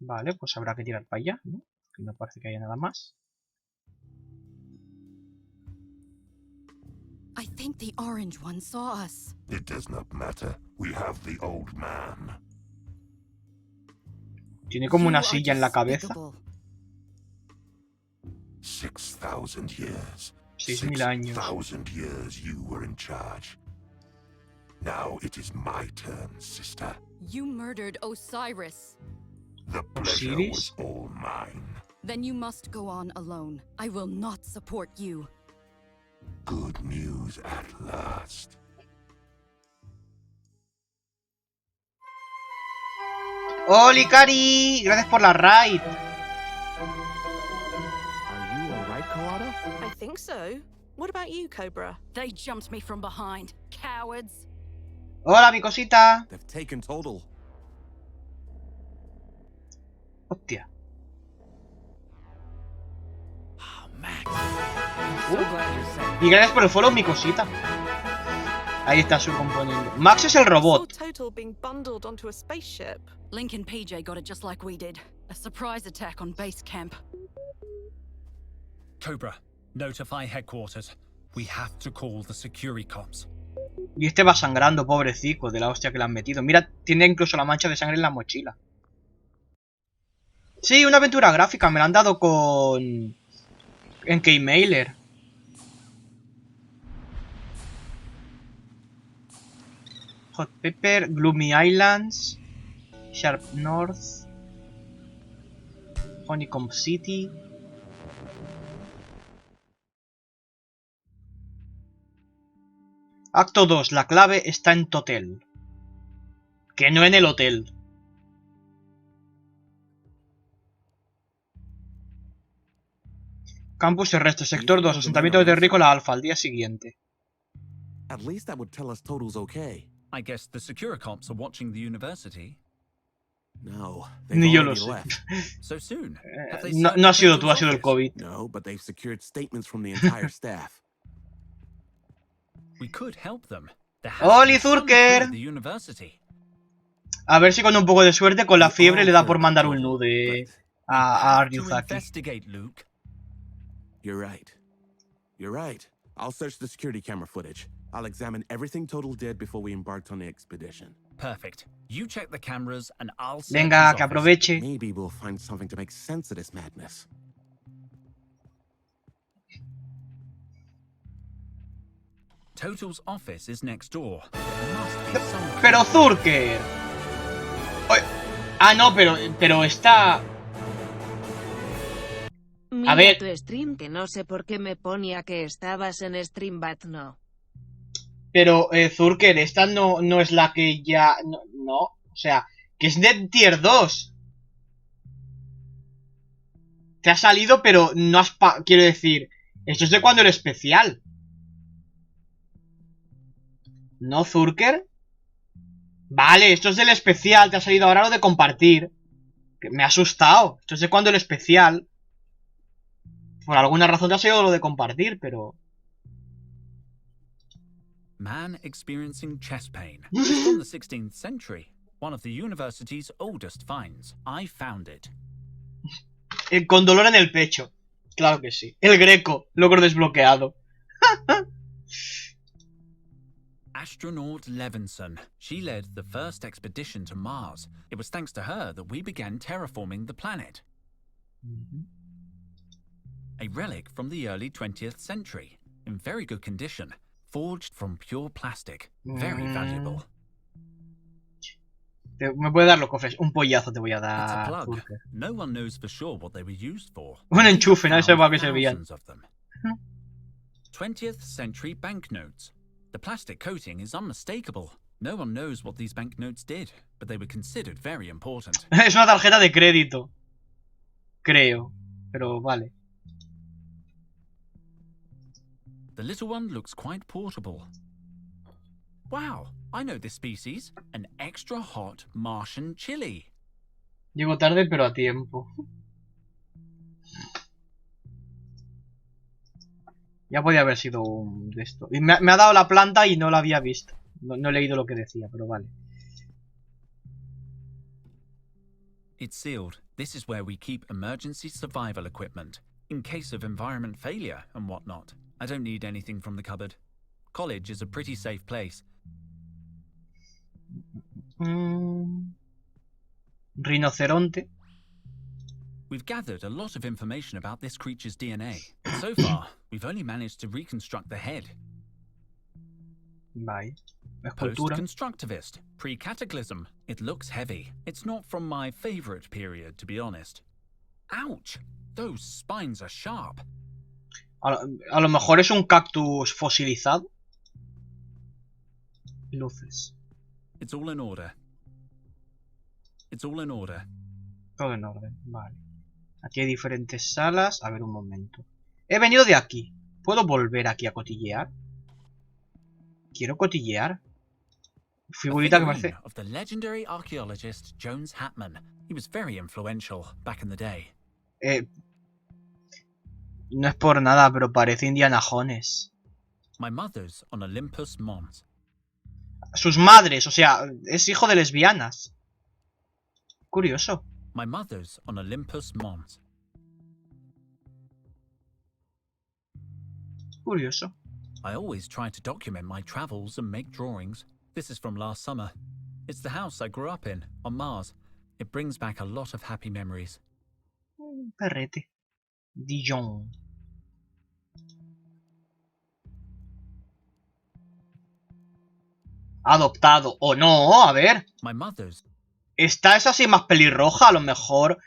Vale, pues habrá que tirar para allá, ¿no? Que no parece que haya nada más. I think the orange one saw us. It does not matter. We have the old man. Tiene como una You are silla en la cabeza. despicable. 6,000 years. 6.000 años. 6,000 years you were in charge. Now it is my turn, sister. You murdered Osiris. The pleasure Osiris? was all mine. Then you must go on alone. I will not support you. Good news at last. ¡Holi, Cari! Gracias por la raid. Are you alright, Carlotta? I think so. What about you, Cobra? They jumped me from behind. Cowards. Hola, mi cosita. They've taken Total. Hostia. Oh, Max. I'm so glad you're safe. Y gracias por el follow, mi cosita. Ahí está su componiendo. Max es el robot. Saw Total being bundled onto a spaceship. Link and PJ got it just like we did. A surprise attack on base camp. Cobra, notify headquarters. We have to call the security cops. Y este va sangrando, pobrecico, de la hostia que le han metido. Mira, tiene incluso la mancha de sangre en la mochila. Sí, una aventura gráfica. Me la han dado con... en Keymailer. Hot Pepper, Gloomy Islands, Sharp North, Honeycomb City. Acto 2. La clave está en Totel. Que no en el hotel. Campus terrestre, sector 2, asentamiento de terrícola alfa, al día siguiente. At least that would tell us total's okay. I guess the Securicops are watching the university. No, they've Ni yo lo already sé. left. So soon. Have they No, searched no has sido tú, Total's ha sido el office? COVID. No, but they've secured statements from the entire staff. We could help them. There has ¡Oli, to be some Zurker! clue at the university. A ver si con un poco de suerte, con la We fiebre all le da care por about mandar un Total, nude but We a have to Ryuzaki. investigate, Luke. You're right. You're right. I'll search the security camera footage. I'll examine everything Total did before we embarked on the expedition. Perfect. You check the cameras and I'll search Venga, his que office. aproveche. Maybe we'll find something to make sense of this madness. Total's office is next door. There must be some clue. Pero Zurker. Oye. Ah, no, pero está... Mira ver. tu stream que no sé por qué me ponía que estabas en stream, but no. Pero, Zurker, esta no es la que ya... No, o sea, que es de tier 2. Te ha salido, pero no has... Quiero decir, esto es de cuando el especial. ¿No, Zurker? Vale, esto es del especial, te ha salido ahora lo de compartir. Que me ha asustado. Esto es de cuando el especial. Por alguna razón te ha salido lo de compartir, pero... Man experiencing chest pain. It's from the 16th century. One of the university's oldest finds. I found it. Con dolor en el pecho. Claro que sí. El Greco, logro desbloqueado. Astronaut Levinson. She led the first expedition to Mars. It was thanks to her that we began terraforming the planet. A relic from the early 20th century. In very good condition. Forged from pure plastic. Very valuable. Me puede dar los cofres. Un pollazo te voy a It's a dar, plug. Zurker. No one knows for sure what they were used for. Un enchufe, nadie sabe para qué servían. Thousands of them. 20th century banknotes. The plastic coating is unmistakable. No one knows what these banknotes did, but they were considered very important. Es una tarjeta de crédito. Creo. Pero vale. The little one looks quite portable. Wow, I know this species. An extra hot Martian chili. Llego tarde, pero a tiempo. Ya podía haber sido un de esto. Y me ha dado la planta y no la había visto. No he leído lo que decía, pero vale. It's sealed. This is where we keep emergency survival equipment, in case of environment failure and whatnot. I don't need anything from the cupboard. College is a pretty safe place. Rinoceronte. We've gathered a lot of information about this creature's DNA, but so far, we've only managed to reconstruct the head. Vale. Escultura. Post-constructivist, pre-cataclysm. It looks heavy. It's not from my favorite period, to be honest. Ouch! Those spines are sharp. A lo mejor es un cactus fosilizado. Luces. It's all in order. It's all in order. Todo en orden, vale. Aquí hay diferentes salas. A ver, un momento. He venido de aquí. ¿Puedo volver aquí a cotillear? Quiero cotillear. Figurita que parece... Of the legendary archaeologist Jones Hatman. He was very influential back in the day. No es por nada, pero parece Indiana Jones. My mother's on Olympus Mons. Sus madres, o sea, es hijo de lesbianas. Curioso. My mother's on Olympus Mons. Curioso. I always try to document my travels and make drawings. This is from last summer. It's the house I grew up in, on Mars. It brings back a lot of happy memories. Perrete. Dijon. Adoptado. O no, a ver. My mother's. Esta es así más pelirroja, a lo mejor.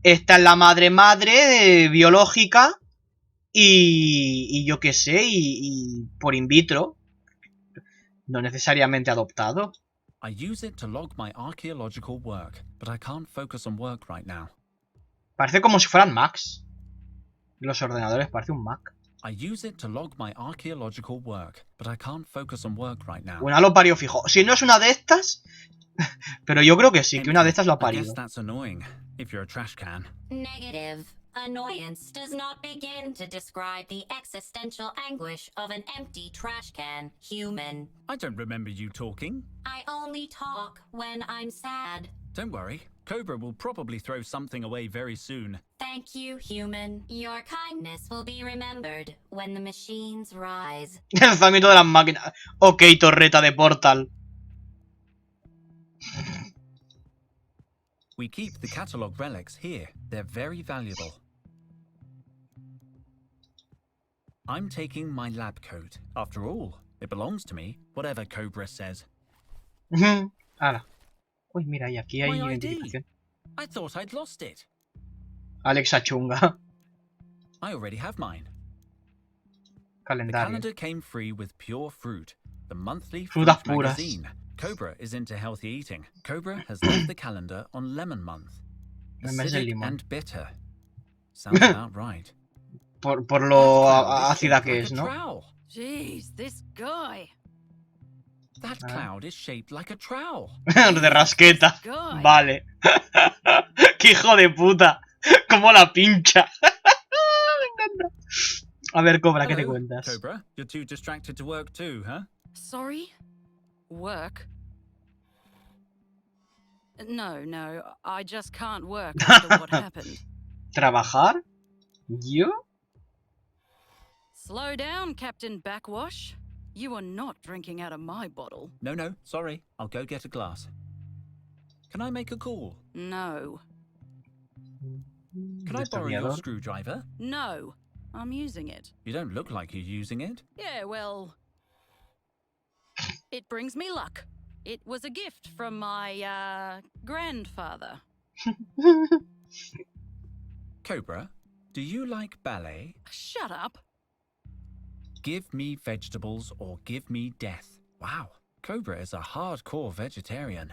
Esta es la madre biológica. Y yo qué sé, y por in vitro. No necesariamente adoptado. I use it to log my archaeological work, but I can't focus on work right now. Parece como si fueran Macs. Los ordenadores, parece un Mac. I use it to log my archaeological work, but I can't focus on work right now. Una lo parió fijo. Si no es una de estas... Pero yo creo que sí, que una de estas lo ha I guess parido. that's annoying, if you're a trash can. Negative. Annoyance does not begin to describe the existential anguish of an empty trash can, human. I don't remember you talking. I only talk when I'm sad. Don't worry, Cobra will probably throw something away very soon. Thank you, human. Your kindness will be remembered when the machines rise. El lanzamiento de las máquinas. Ok, torreta de Portal. We keep the catalogue relics here. They're very valuable. I'm taking my lab coat. After all, it belongs to me, whatever Cobra says. Hala. Uy, mira, y aquí hay My ID. identificación. I thought I'd lost it. Alexa chunga. I already have mine. The Calendario. calendar came free with Pure Fruit, the monthly Frutas fruit puras. magazine. Cobra is into healthy eating. Cobra has left the calendar on Lemon Month. El mes del Acidic limón. and bitter. Sounds about right. Por lo That cloud is ácida shaped que like es, a ¿no? trowel. Jeez, this guy. That cloud is shaped like a trowel. De rasqueta. Guy. Vale. ¡Qué hijo de puta! ¡Cómo la pincha! Me encanta. A ver, Cobra, ¿qué te Hello, cuentas? Cobra, you're too distracted to work too, huh? Sorry? Work? No, I just can't work after what happened. ¿Trabajar? ¿Yo? Slow down, Captain Backwash. You are not drinking out of my bottle. No, sorry. I'll go get a glass. Can I make a call? No. Can I borrow your Destornillador. screwdriver? No. I'm using it. You don't look like you're using it. Yeah, well... It brings me luck. It was a gift from my, grandfather. Cobra, do you like ballet? Shut up. Give me vegetables or give me death. Wow, Cobra is a hardcore vegetarian.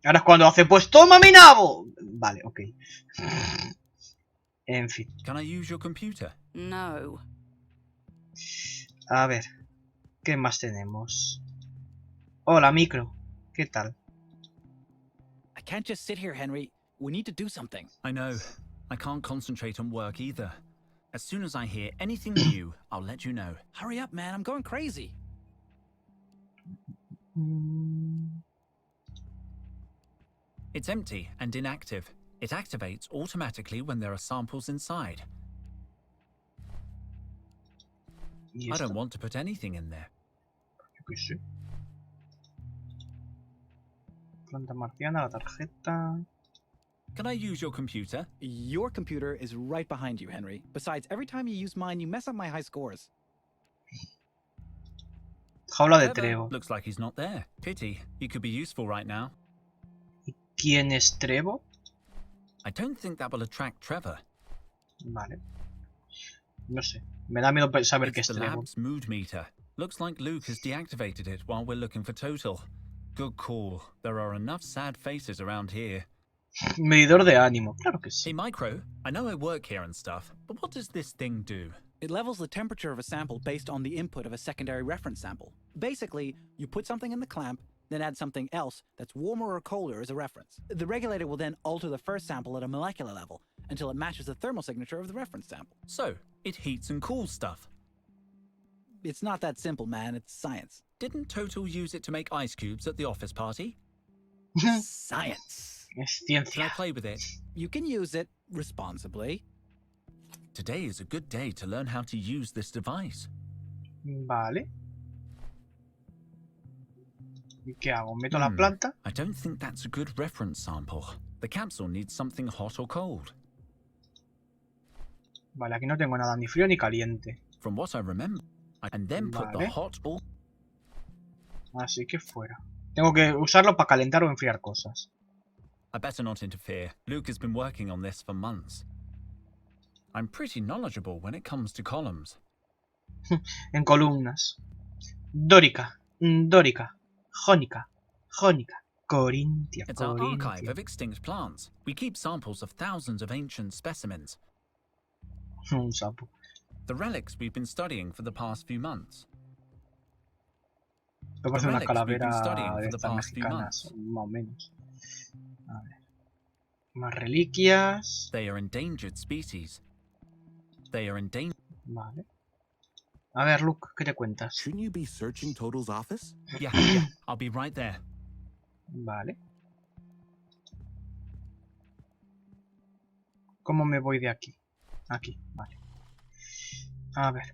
Ahora es cuando hace, pues toma mi nabo. Vale, ok. En fin. Can I use your computer? No. A ver. ¿Qué más tenemos? Hola, micro. ¿Qué tal? I can't just sit here, Henry. We need to do something. I know. I can't concentrate on work either. As soon as I hear anything new, I'll let you know. Hurry up, man. I'm going crazy. It's empty and inactive. It activates automatically when there are samples inside. ¿Y I esto? don't want to put anything in there. Yo qué sé. Planta marciana, la tarjeta. Can I use your computer? Your computer is right behind you, Henry. Besides, every time you use mine, you mess up my high scores. Jaula de Trevor Trevo. looks like he's not there. Pity. He could be useful right now. ¿Quién es Trevo? I don't think that will attract Trevor. Vale. No sé. Me da miedo saber qué It's es the Trevo. lab's mood meter. Looks like Luke has deactivated it while we're looking for Total. Good call. There are enough sad faces around here. Medidor de ánimo. Claro que Hey, sí. Micro, I know I work here and stuff, but what does this thing do? It levels the temperature of a sample based on the input of a secondary reference sample. Basically, you put something in the clamp, then add something else that's warmer or colder as a reference. The regulator will then alter the first sample at a molecular level until it matches the thermal signature of the reference sample. So, it heats and cools stuff. It's not that simple, man. It's science. Didn't Total use it to make ice cubes at the office party? Science. Es Can I ciencia. play with it? You can use it responsibly. Today is a good day to learn how to use this device. Vale. ¿Y qué hago? ¿Meto la planta? I don't think that's a good reference sample. The capsule needs something hot or cold. Vale, aquí no tengo nada ni frío ni caliente. From what I remember, and then put the Vale. hot or... Así que fuera. Tengo que usarlo para calentar o enfriar cosas. I better not interfere. Luke has been working on this for months. I'm pretty knowledgeable when it comes to columns. En columnas. Dórica. Dórica. Jónica. Jónica. Corintia. It's our archive Corintia. of extinct plants. We keep samples of thousands of ancient specimens. Un sapo. The relics we've been studying for the past few months. Esto parece una relics we've been calavera studying de for the estas past few mexicanas, months. más o menos. A ver. Más reliquias. They are endangered species. They are endangered. Vale. A ver, Luke, ¿qué te cuentas? Shouldn't you be searching Total's office? Yeah, I'll be right there. Vale. ¿Cómo me voy de aquí? Aquí, vale. A ver.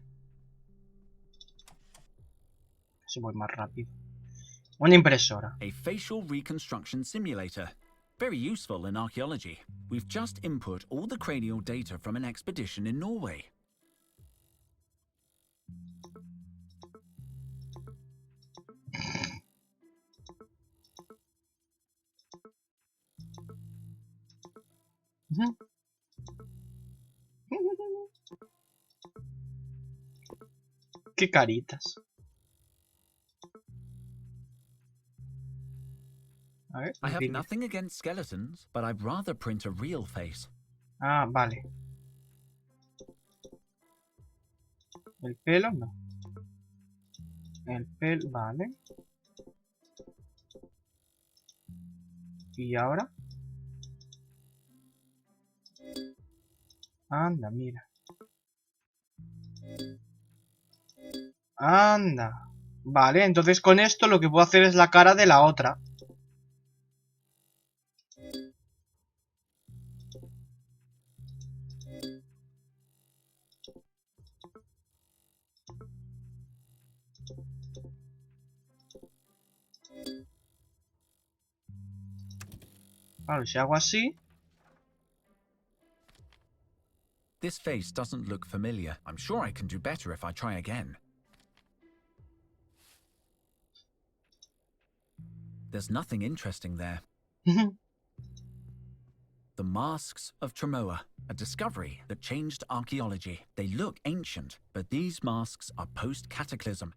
Si voy más rápido. Una impresora. A facial reconstruction simulator. Very useful in archaeology. We've just input all the cranial data from an expedition in Norway. Ujú. Qué caritas. A ver, I have vídeo. nothing against skeletons, but I'd rather print a real face. Ah, vale. El pelo, no. El pelo, vale. ¿Y ahora? Anda, mira. Anda. Vale, entonces con esto lo que puedo hacer es la cara de la otra. Claro, si hago así... This face doesn't look familiar. I'm sure I can do better if I try again. There's nothing interesting there. The Masks of Tremoa, a discovery that changed archaeology. They look ancient, but these masks are post-cataclysm.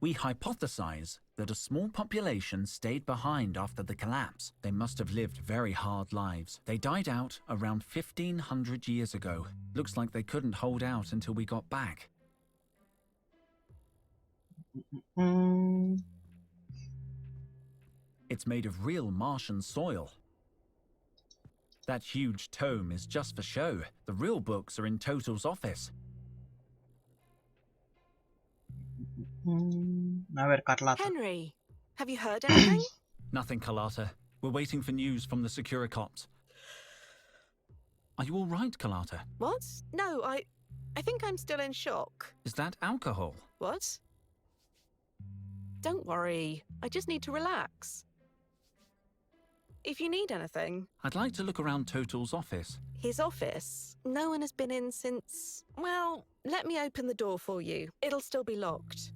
We hypothesize that a small population stayed behind after the collapse. They must have lived very hard lives. They died out around 1500 years ago. Looks like they couldn't hold out until we got back. It's made of real Martian soil. That huge tome is just for show. The real books are in Total's office. A ver, Carlota. Henry, have you heard anything? Nothing, Carlota. We're waiting for news from the Securicops. Are you all right, Carlota? What? No, I think I'm still in shock. Is that alcohol? What? Don't worry. I just need to relax. If you need anything. I'd like to look around Total's office. His office? No one has been in since... Well, let me open the door for you. It'll still be locked.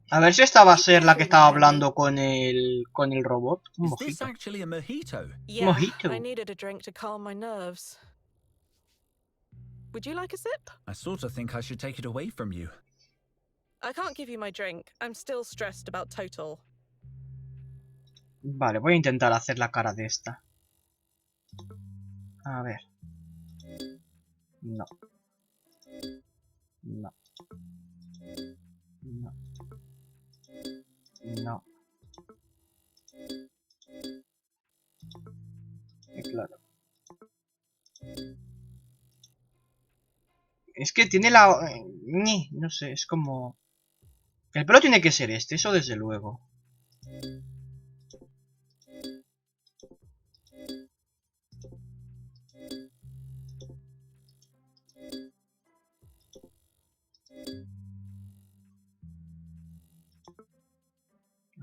A ver si esta va a ser la que estaba hablando con el robot. Un Is this mojito. actually a mojito? Yeah, Mojito. I needed a drink to calm my nerves. Would you like a sip? I sort of think I should take it away from you. I can't give you my drink. I'm still stressed about Total. Vale, voy a intentar hacer la cara de esta. A ver. No. No. No. No. Claro. Es que tiene la... No sé, es como... El pelo tiene que ser este, eso desde luego.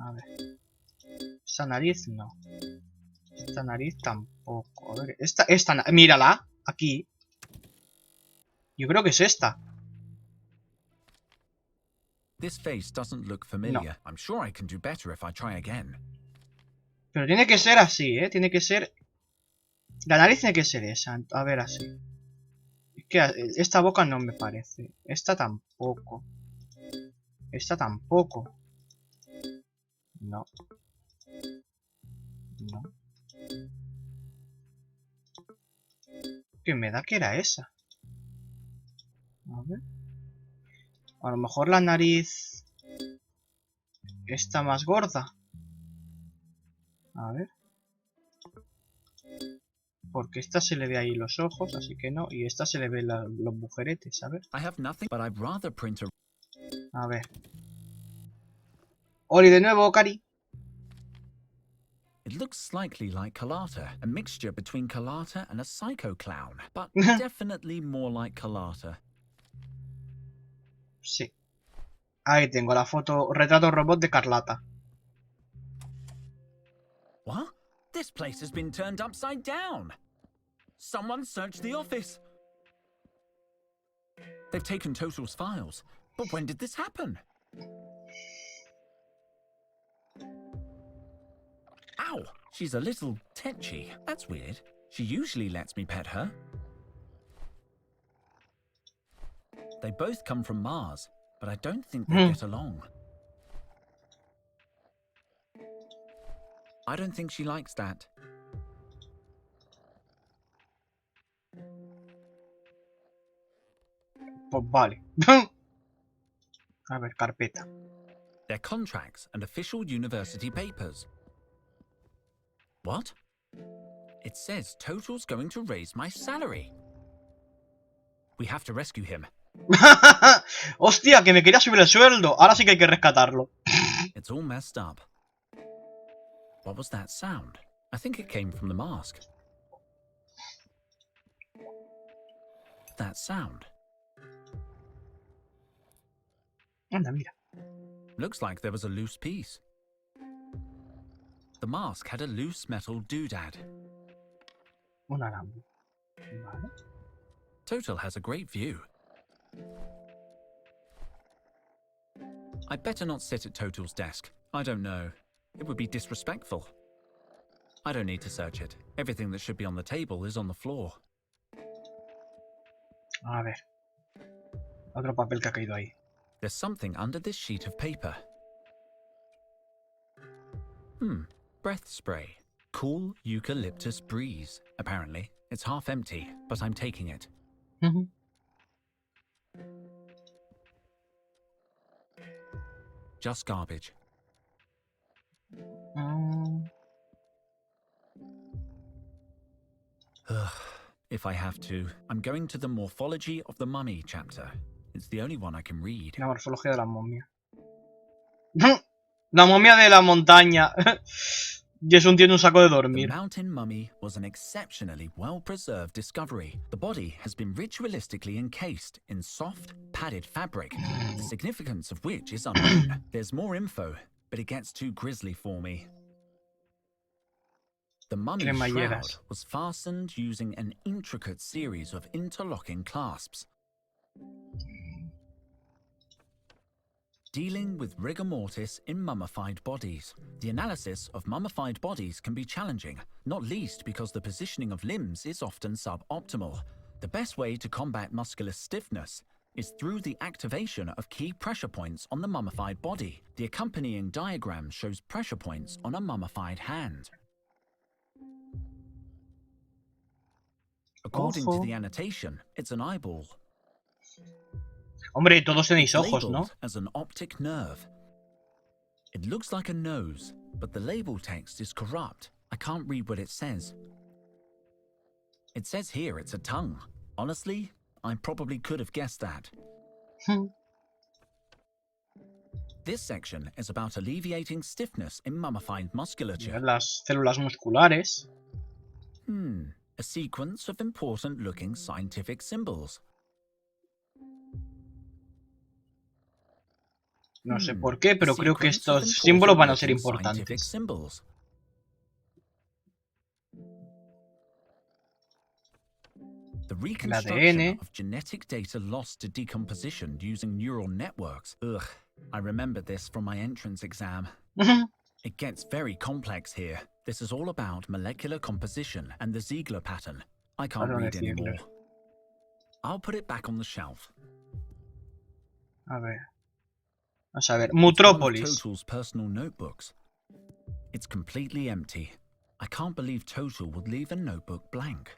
A ver. Esta nariz no. Esta nariz tampoco. A ver, esta mírala. Aquí. Yo creo que es esta. This face doesn't look familiar. I'm sure I can do better if I try again. Pero tiene que ser así, ¿eh? Tiene que ser... La nariz tiene que ser esa. A ver, así. Es que esta boca no me parece. Esta tampoco. Esta tampoco. No. No. ¿Qué me da que era esa? A ver. A lo mejor la nariz está más gorda. A ver. Porque esta se le ve ahí los ojos, así que no. Y esta se le ve los bujeretes, a ver. I have nothing, but I'd rather print a... A ver. Oli de nuevo, Cari. It looks slightly like Carlotta, a mixture between Carlotta and a psycho clown, but definitely more like Carlotta. Sí. Ahí tengo la foto, retrato robot de Carlata. What? This place has been turned upside down. Someone searched the office. They've taken Total's files. But when did this happen? Ow! She's a little tetchy. That's weird. She usually lets me pet her. They both come from Mars, but I don't think they get along. I don't think she likes that. Pues vale. A ver, carpeta. Their contracts and official university papers. What? It says Total's going to raise my salary. We have to rescue him. Hostia, que me quería subir el sueldo. Ahora sí que hay que rescatarlo. It's all messed up. What was that sound? I think it came from the mask. That sound. Anda, mira. Looks like there was a loose piece. The mask had a loose metal doodad. Un alambre. Vale. Total has a great view. I'd better not sit at Total's desk. I don't know. It would be disrespectful. I don't need to search it. Everything that should be on the table is on the floor. A ver. Otro papel que ha caído ahí. There's something under this sheet of paper. Breath spray. Cool eucalyptus breeze. Apparently, it's half empty, but I'm taking it. Just garbage. If I have to, I'm going to the Morphology of the Mummy chapter. It's the only one I can read. La morfología de la momia. La momia de la montaña. Jason tiene un saco de The dormir. mountain mummy was an exceptionally well-preserved discovery. The body has been ritualistically encased in soft, padded fabric, the significance of which is unknown. There's more info, but it gets too grisly for me. The mummy's shroud Cremalleras. was fastened using an intricate series of interlocking clasps. Dealing with rigor mortis in mummified bodies. The analysis of mummified bodies can be challenging, not least because the positioning of limbs is often suboptimal. The best way to combat muscular stiffness is through the activation of key pressure points on the mummified body. The accompanying diagram shows pressure points on a mummified hand. According to the annotation, it's an eyeball. Hombre, todos tenéis It's ojos, ¿no? labeled as an optic nerve. It looks like a nose, but the label text is corrupt. I can't read what it says. It says here it's a tongue. Honestly, I probably could have guessed that. This section is about alleviating stiffness in mummified musculature. Las células musculares. A sequence of important-looking scientific symbols. No sé por qué, pero creo que estos símbolos van a ser importantes. The reconstruction of genetic data lost to decomposition using neural networks. Ugh, I remember this from my entrance exam. It gets very complex here. This is all about molecular composition and the Ziegler pattern. I can't read anymore. I'll put it back on the shelf. A ver. Vamos a ver. Mutropolis. Total's personal notebooks. It's completely empty. I can't believe Total would leave a notebook blank.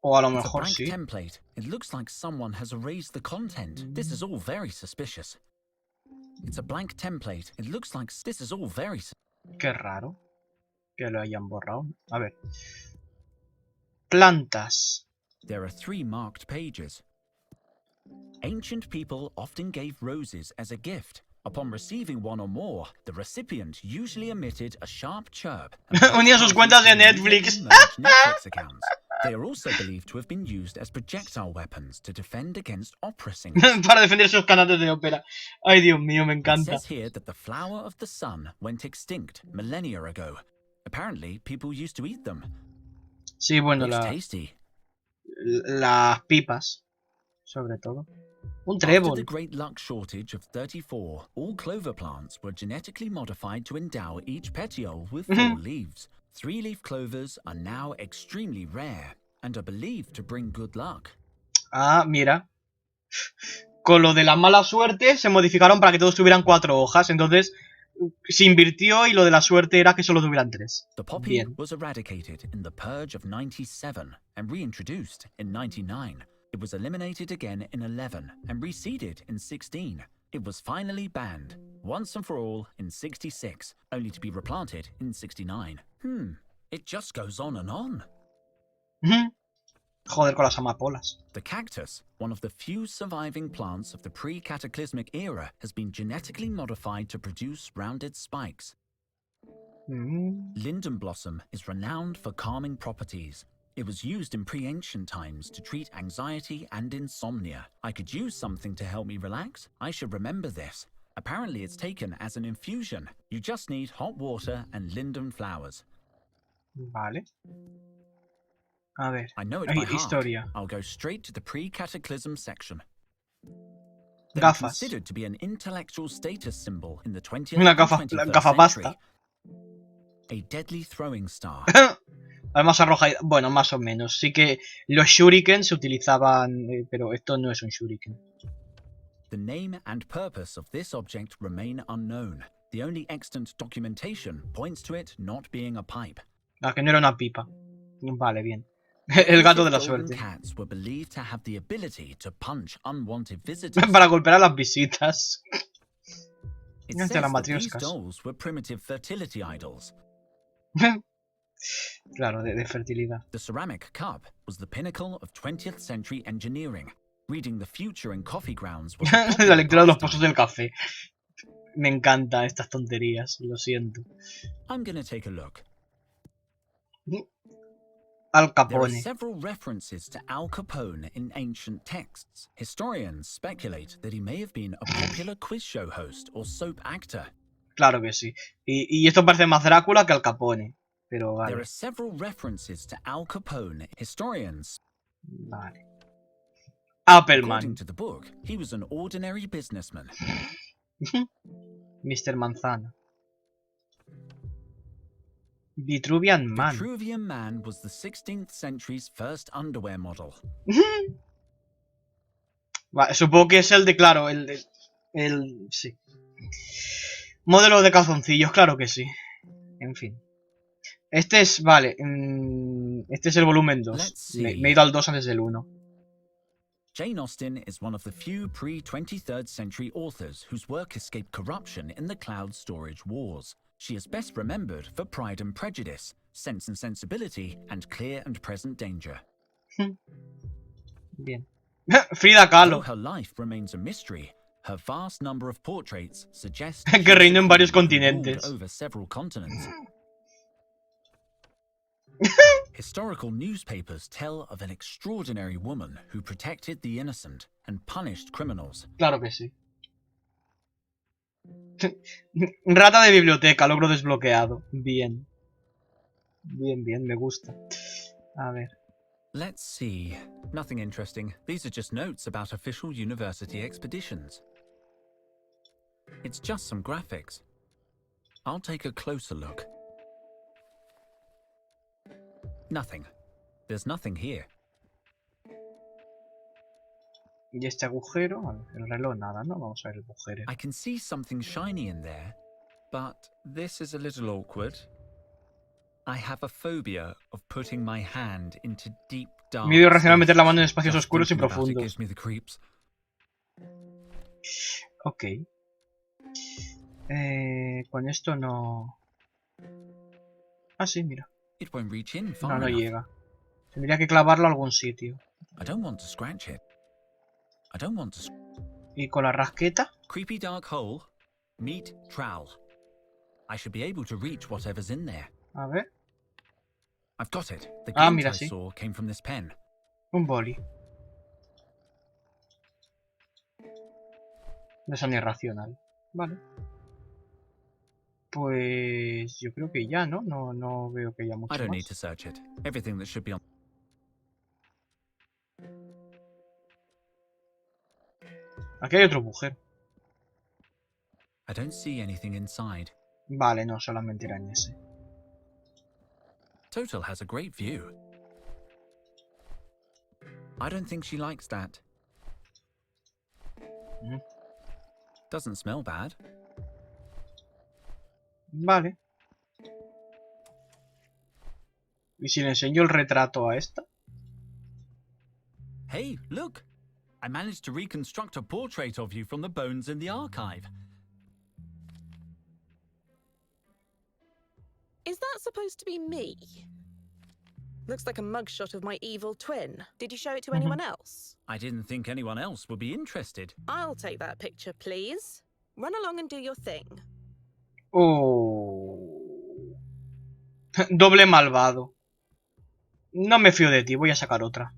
O a lo It's a mejor blank sí. template. It looks like someone has erased the content. This is all very suspicious. It's a blank template. It looks like this is all very... Qué raro que lo hayan borrado. A ver. Plantas. There are 3 marked pages. Ancient people often gave roses as a gift. Upon receiving one or more, the recipient usually emitted a sharp chirp. Unía sus cuentas de Netflix. Netflix accounts. They are also believed to have been used as projectile weapons to defend against opera singers. Para defender sus canales de ópera. Ay, Dios mío, me It encanta. says here that the flower of the sun went extinct millennia ago. Apparently, people used to eat them. Sí, bueno, Looks tasty. las pipas. Sobre todo. Un After trébol. the great luck shortage of 34, all clover plants were genetically modified to endow each petiole with 4 leaves. 3-leaf clovers are now extremely rare and are believed to bring good luck. Ah, mira. Con lo de la mala suerte se modificaron para que todos tuvieran 4 hojas. Entonces se invirtió y lo de la suerte era que solo tuvieran 3. The poppy Bien. was eradicated in the Purge of 97 and reintroduced in 99. It was eliminated again in 11 and reseeded in 16. It was finally banned, once and for all, in 66, only to be replanted in 69. It just goes on and on. Joder con las amapolas. The cactus, one of the few surviving plants of the pre-cataclysmic era, has been genetically modified to produce rounded spikes. Linden Blossom is renowned for calming properties. It was used in pre-ancient times to treat anxiety and insomnia. I could use something to help me relax. I should remember this. Apparently it's taken as an infusion. You just need hot water and linden flowers. Vale. A ver. I know it Ay, by heart. historia. I'll go straight to the pre-cataclysm section. They were Gafas. considered to be an intellectual status symbol in the 20th Una and gafa, 21st gafapasta. century. A deadly throwing star. Además arroja... Bueno, más o menos. Sí que los shuriken se utilizaban... pero esto no es un shuriken. The name and purpose of this object remain unknown. The only extant documentation points to it not being a pipe. Ah, que no era una pipa. Vale, bien. El gato de la Golden suerte. cats were believed to have the ability to punch unwanted visitors. Para golpear a las visitas. It Hostia, says las that these matrioscas. dolls were primitive fertility idols. Claro, de fertilidad. The ceramic cup was the pinnacle of 20th century engineering. Reading the future in coffee grounds was a La popular lectura de los pozos pastime. del café. Me encanta estas tonterías, lo siento. I'm gonna take a look. Al There are Capone. several references to Al Capone in ancient texts. Historians speculate that he may have been a popular quiz show host or soap actor. Claro que sí. Y esto parece más Drácula que Al Capone. Pero There vale. are several references to Al Capone. Historians, Vale. according Appleman. to the book, he was an ordinary businessman. Mr. Manzana. Vitruvian Man. Vitruvian Man was the 16th century's first underwear model. Supongo que es el de, claro, sí. Modelo de calzoncillos, claro que sí. En fin. Este es, vale. Este es el volumen 2. Let's see. Me he ido al 2 antes del 1. Jane Austen is one of the few pre-23rd century authors whose work escaped corruption in the cloud storage wars. She is best remembered for Pride and Prejudice, Sense and Sensibility, and Clear and Present Danger. Bien. Frida Though Kahlo. her life remains a mystery, her vast number of portraits suggest Que she was reinó a en varios queen who ruled continentes. over several continents. Historical newspapers tell of an extraordinary woman who protected the innocent and punished criminals. Claro que sí. Rata de biblioteca, logro desbloqueado. Bien. Bien, bien, me gusta. A ver. Let's see. Nothing interesting. These are just notes about official university expeditions. It's just some graphics. I'll take a closer look. Nothing. There's nothing here. Y este agujero, vale, el reloj nada, ¿no? Vamos a ver el agujero. I can see something shiny in there, but this is a little awkward. I have a phobia of putting my hand into deep dark Miedo irracional meter la spaces. mano en espacios Just oscuros y thinking about it profundos. gives me the creeps. Ok. Con esto no... Ah, sí, mira. It won't reach in No, far no enough. llega. Tendría que clavarlo a algún sitio. I don't want to scratch it. I don't want to... Y con la rasqueta... Creepy dark hole. Meet trowel. I should be able to reach whatever's in there. A ver... I've got it. The Ah, glint mira, I sí. saw came from this pen. Un boli. No es irracional. Vale. Pues yo creo que ya, ¿no? No veo que haya mucho I don't need más. to search it. Everything that should be on... Aquí hay otro agujero. I don't see anything inside. Vale, no, solamente era en ese. Total has a great view. I don't think she likes that. Mm. Doesn't smell bad. Vale. ¿Y si le enseño el retrato a esta? Hey, look! I managed to reconstruct a portrait of you from the bones in the archive. Is that supposed to be me? Looks like a mugshot of my evil twin. Did you show it to anyone else? I didn't think anyone else would be interested. I'll take that picture, please. Run along and do your thing. Oh. Doble malvado. No me fío de ti, voy a sacar otra.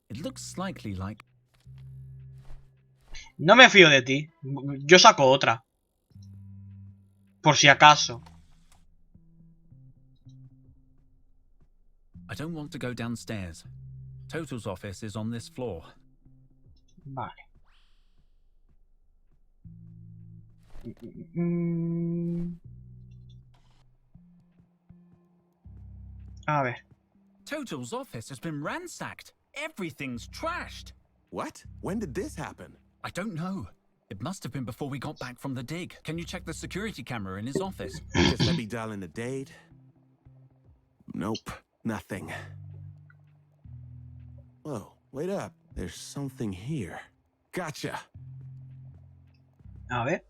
It looks slightly like... No me fío de ti. Yo saco otra. Por si acaso. I don't want to go downstairs. Total's office is on this floor. Vale. A ver. Total's office has been ransacked. Everything's trashed. What? When did this happen? I don't know. It must have been before we got back from the dig. Can you check the security camera in his office? Just let me dial in the date. Nope, nothing. Whoa, wait up. There's something here. Gotcha. A ver.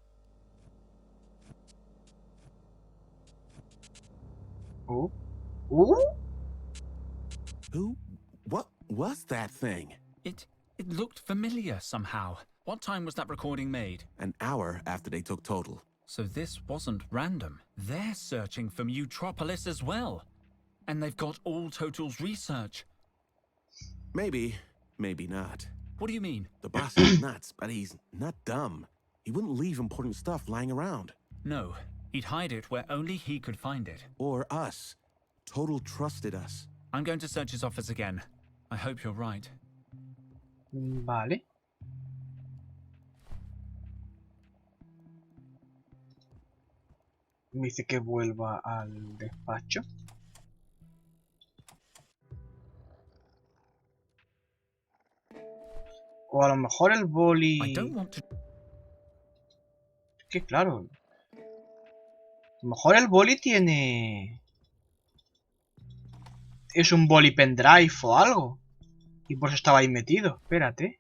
Who? What was that thing? It looked familiar somehow. What time was that recording made? An hour after they took Total. So this wasn't random. They're searching for Mutropolis as well. And they've got all Total's research. Maybe, maybe not. What do you mean? The boss is nuts, but he's not dumb. He wouldn't leave important stuff lying around. No, he'd hide it where only he could find it. Or us. Total trusted us. I'm going to search his office again. I hope you're right. Vale. Me dice que vuelva al despacho. O a lo mejor el boli... I don't want to... Que claro. A lo mejor el boli tiene... Es un boli pendrive o algo. Y por eso estaba ahí metido. Espérate.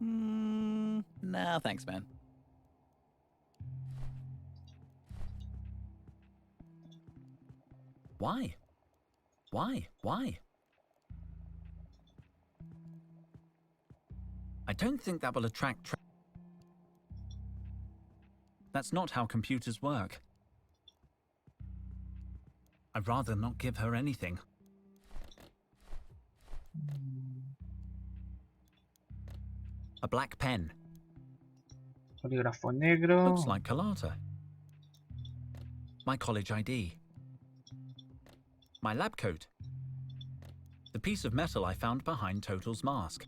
No, thanks, man. Why? Why? Why? I don't think that will attract... That's not how computers work. I'd rather not give her anything. A black pen. Polígrafo negro. Looks like Carlotta. My college ID. My lab coat. The piece of metal I found behind Total's mask.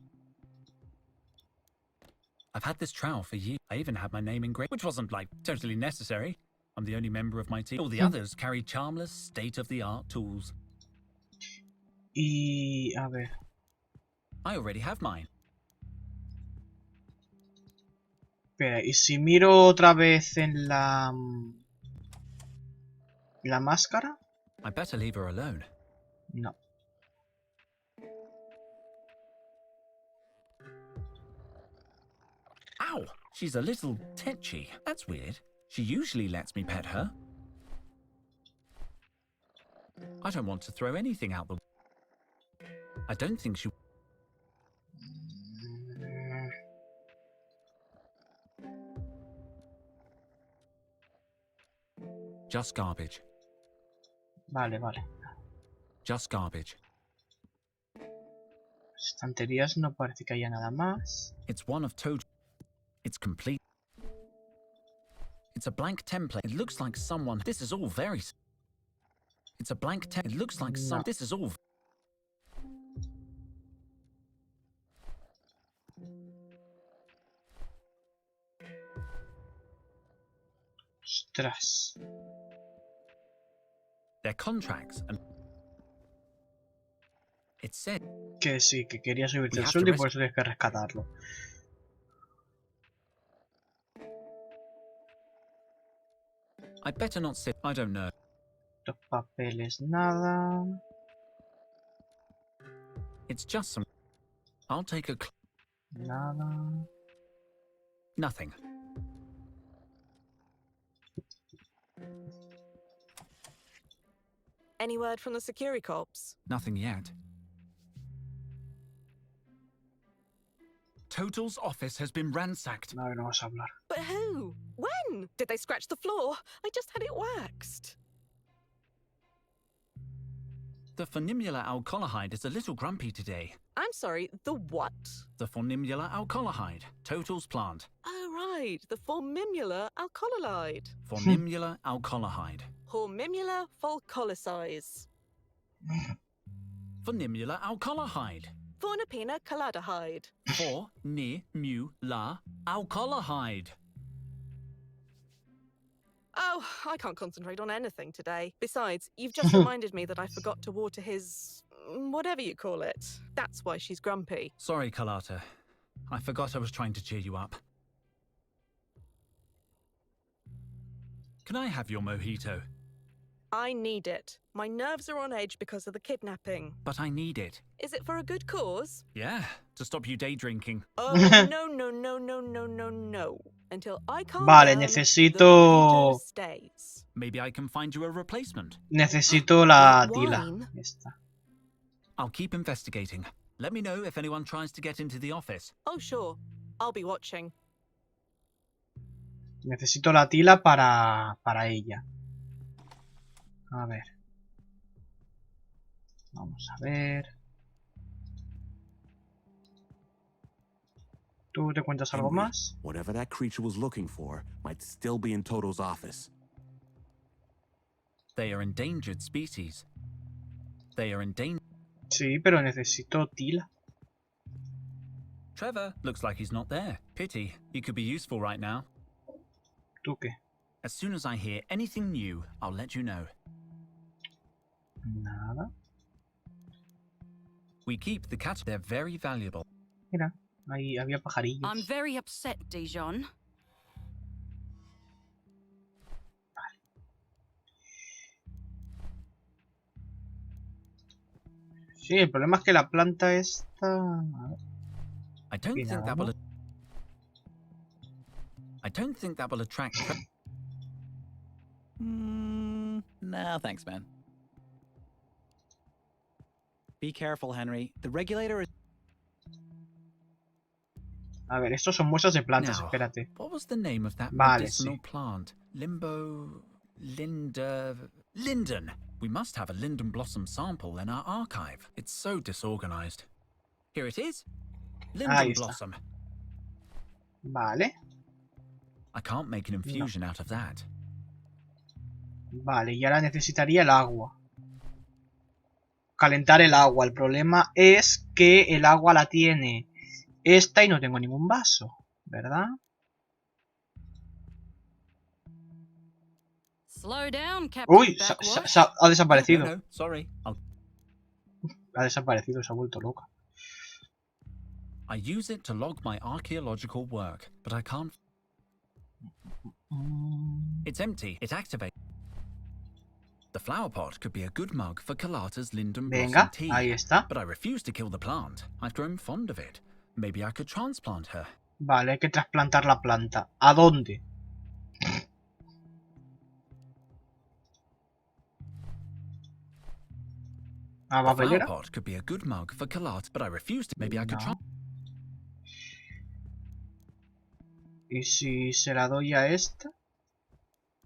I've had this trowel for years. I even had my name engraved, which wasn't, like, totally necessary. I'm the only member of my team. All the others carry charmless, state-of-the-art tools. Y... a ver. I already have mine. Espera, ¿y si miro otra vez en la máscara? I better leave her alone. No. Ow! She's a little tetchy. That's weird. She usually lets me pet her. I don't want to throw anything out the... I don't think she... Just garbage. Vale, vale. Just garbage. Estanterías no parece que haya nada más. It's one of Toad. It's complete. It's a blank template. It looks like someone... This is all very... It's a blank template. It looks like some... No. This is all... Ostras. They're contracts and... It said... Que sí, que quería subirte We el have sueldo to y por eso tienes que rescatarlo. I better not sit... I don't know. Los papeles, nada. It's just some... I'll take a... Nada. Nothing. Any word from the security cops? Nothing yet. Total's office has been ransacked. No, no vas a hablar. But who? When? Did they scratch the floor? I just had it waxed. The fornimular alcoholide is a little grumpy today. I'm sorry, the what? The fornimular alcoholide, Total's plant. Oh, right, the formimular alcoholide. Fornimular alcoholide. Hormimular folcolysize. Fornimular alcoholide. Fornapina colladahide. Fornimular alcoholide. Oh, I can't concentrate on anything today. Besides, you've just reminded me that I forgot to water his... whatever you call it. That's why she's grumpy. Sorry, Carlotta. I forgot I was trying to cheer you up. Can I have your mojito? I need it. My nerves are on edge because of the kidnapping. But I need it. Is it for a good cause? Yeah, to stop you day drinking. Oh, no, no, no, no, no, no, no. Until I calm Vale, down, necesito... the mojito stays. Maybe I can find you a replacement. Necesito la Like tila. wine? Esta. I'll keep investigating. Let me know if anyone tries to get into the office. Oh, sure. I'll be watching. Necesito la tila para ella. A ver. Vamos a ver. ¿Tú te cuentas algo Henry, más? Whatever that creature was looking for might still be in Toto's office. They are endangered species. They are endangered. Sí, pero necesito tila. Trevor looks like he's not there. Pity. He could be useful right now. ¿Tú qué? As soon as I hear anything new, I'll let you know. Nada. We keep the cat. They're very valuable. Mira, ahí había pajarillos. I'm very upset, Dijon. Sí, el problema es que la planta esta... A ver. I don't Aquí think nada, that ¿no? will. I don't think that will attract. Nah, thanks, man. Be careful, Henry. The regulator is... A ver, estos son muestras de plantas, Now, espérate. what was the name of that Vale, medicinal sí. plant? Linden. We must have a Linden Blossom sample in our archive. It's so disorganized. Here it is. Ahí Linden está. Blossom. Vale. I can't make an infusion out of that. Vale, y ahora necesitaría el agua. Calentar el agua. El problema es que el agua la tiene esta y no tengo ningún vaso, ¿verdad? Slow down, Captain Uy, Backwash. ha desaparecido. No, sorry. Ha desaparecido, se ha vuelto loca. I use it to log my archaeological work, but I can't. It's empty. It activates. The flower pot could be a good mug for Carlotta's Linden Blossom Venga, tea. ahí está. But I refuse to kill the plant. I've grown fond of it. Maybe I could transplant her. Vale, hay que trasplantar la planta. ¿A dónde? ¿A The flower papelera? pot could be a good mug for Carlotta, but I refuse to. Maybe I could try. No. ¿Y si se la doy a esta?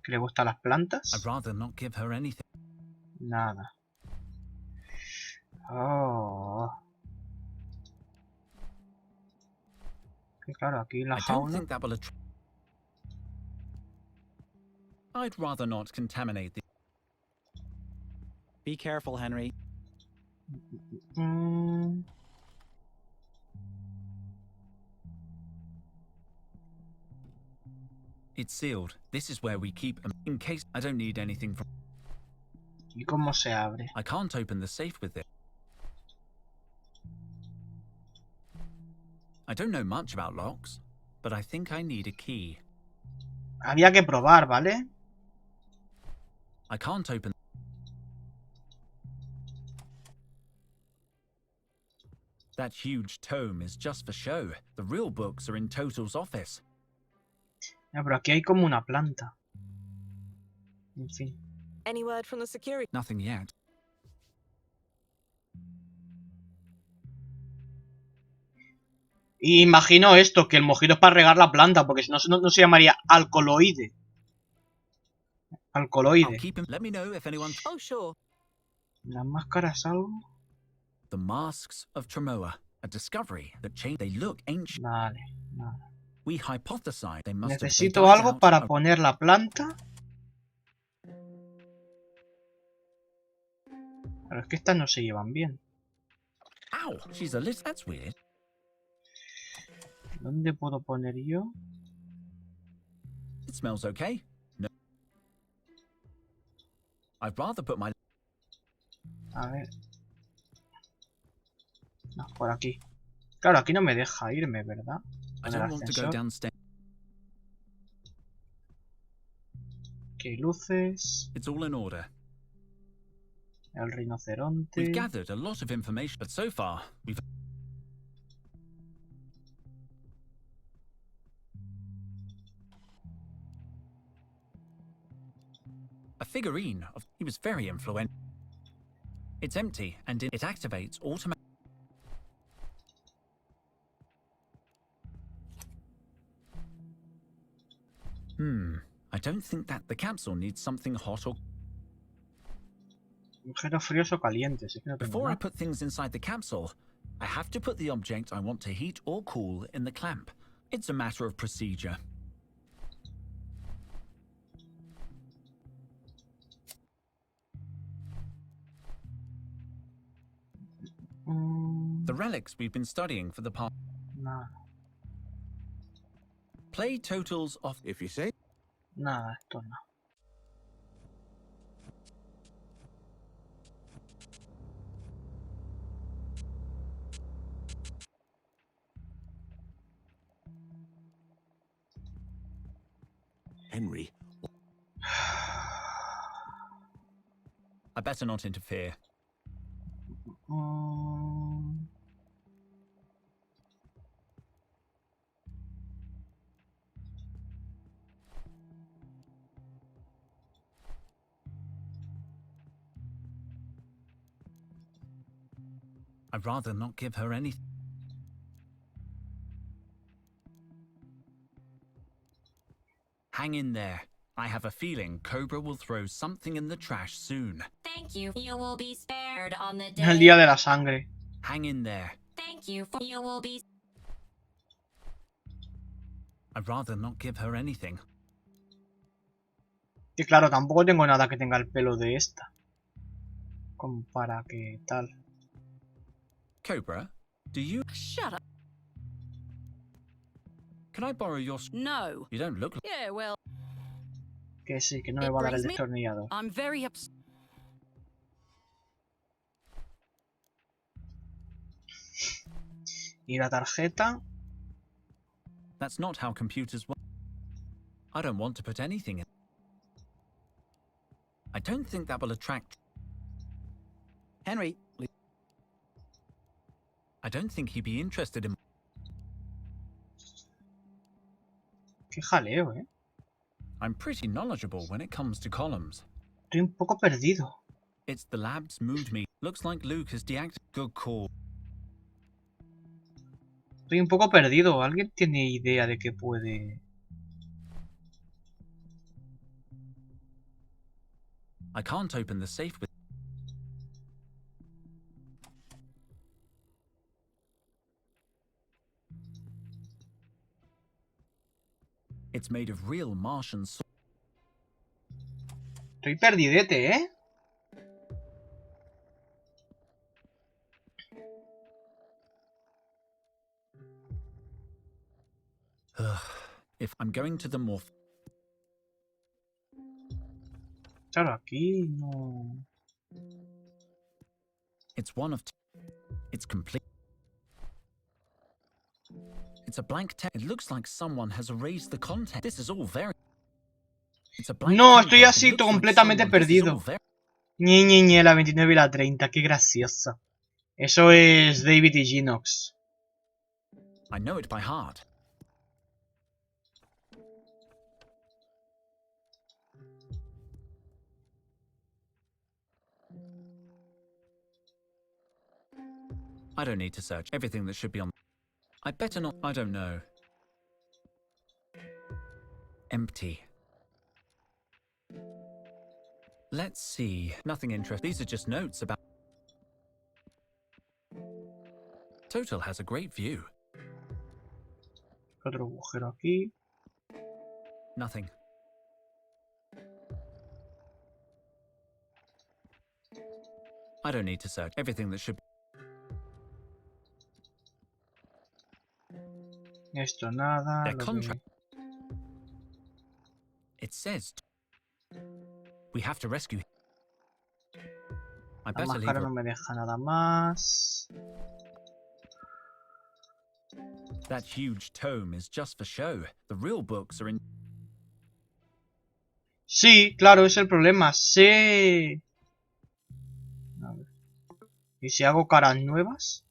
¿Que le gustan las plantas? I'd rather not give her anything. Nada. Oh. Que claro, aquí la I don't jaula. think that will attract. I'd rather not contaminate the. Be careful, Henry. Mm, It's sealed. This is where we keep them in case I don't need anything from. ¿Y cómo se abre? I can't open the safe with it. I don't know much about locks, but I think I need a key. Había que probar, ¿vale? I can't open. That huge tome is just for show. The real books are in Total's office. Ya, pero aquí hay como una planta. En fin. Any word from the security? Nothing yet. Y imagino esto, que el mojito es para regar la planta, porque si no, no se llamaría alcaloide. I'll Alcaloide. keep him. Let me know if anyone. Oh, sure. ¿Las máscaras algo? The masks of Tremoa, a discovery that changed. They look ancient. Vale, vale. We hypothesize they must Necesito have. algo para poner la planta. Pero es que estas no se llevan bien. Ow! She's a list. That's weird. ¿Dónde puedo poner yo? It smells okay. No. I'd rather put my. A ver. No, por aquí. Claro, aquí no me deja irme, ¿verdad? I En el don't want to go ascensor. downstairs. Aquí hay luces. It's all in order. El rinoceronte. We've gathered a lot of information, but so far we've. A figurine of. He was very influential. It's empty and it activates automatically. I don't think that the capsule needs something hot or. Objetos fríos o calientes. Es que no tengo Before I nada. put things inside the capsule, I have to put the object I want to heat or cool in the clamp. It's a matter of procedure. The relics we've been studying for the past. Nada, Play totals of. If you say. nada, esto no. Henry, I better not interfere. Mm, I'd rather not give her anything. Hang in there. I have a feeling Cobra will throw something in the trash soon. Thank you. You will be spared on the el day. día de la sangre. Hang in there. Thank you. You will be. I'd rather not give her anything. Y claro, tampoco tengo nada que tenga el pelo de esta. Como para que tal. Cobra, do you? Shut up. Can I borrow your? No. You don't look. Yeah, well, Que sí, que no me It va a dar el brings me- destornillador. I'm very upset. Y la tarjeta. That's not how computers work. I don't want to put anything in. I don't think that will attract. Henry, I don't think he'd be interested in. Qué jaleo, ¿eh? I'm pretty knowledgeable when it comes to columns. Estoy un poco perdido. It's the lab's mood me. Looks like Luke has deactivated. Good call. Estoy un poco perdido. ¿Alguien tiene idea de qué puede...? I can't open the safe with. It's made of real Martian soil. Estoy perdidete, ¿eh? If I'm going to the morph. Claro, aquí no... It's one of. It's complete. It's a blank text. It looks like someone has erased the content. This is all very. It's a blank No, template. estoy It así looks like completamente someone- this is all perdido. very- Ñe, la 29 y la 30. Qué graciosa. Eso es David y Ginox. I know it by heart. I don't need to search everything that should be on. I better not. I don't know. Empty. Let's see. Nothing interesting. These are just notes about. Total has a great view. Otro agujero aquí. Nothing. I don't need to search everything that should. Esto nada. Their Lo que... contract. It says we have to rescue. I La better leave máscara her. no me deja nada más. That huge tome is just for show. The real books are in. Sí, claro, es el problema. Sé... A ver. ¿Y si hago caras nuevas?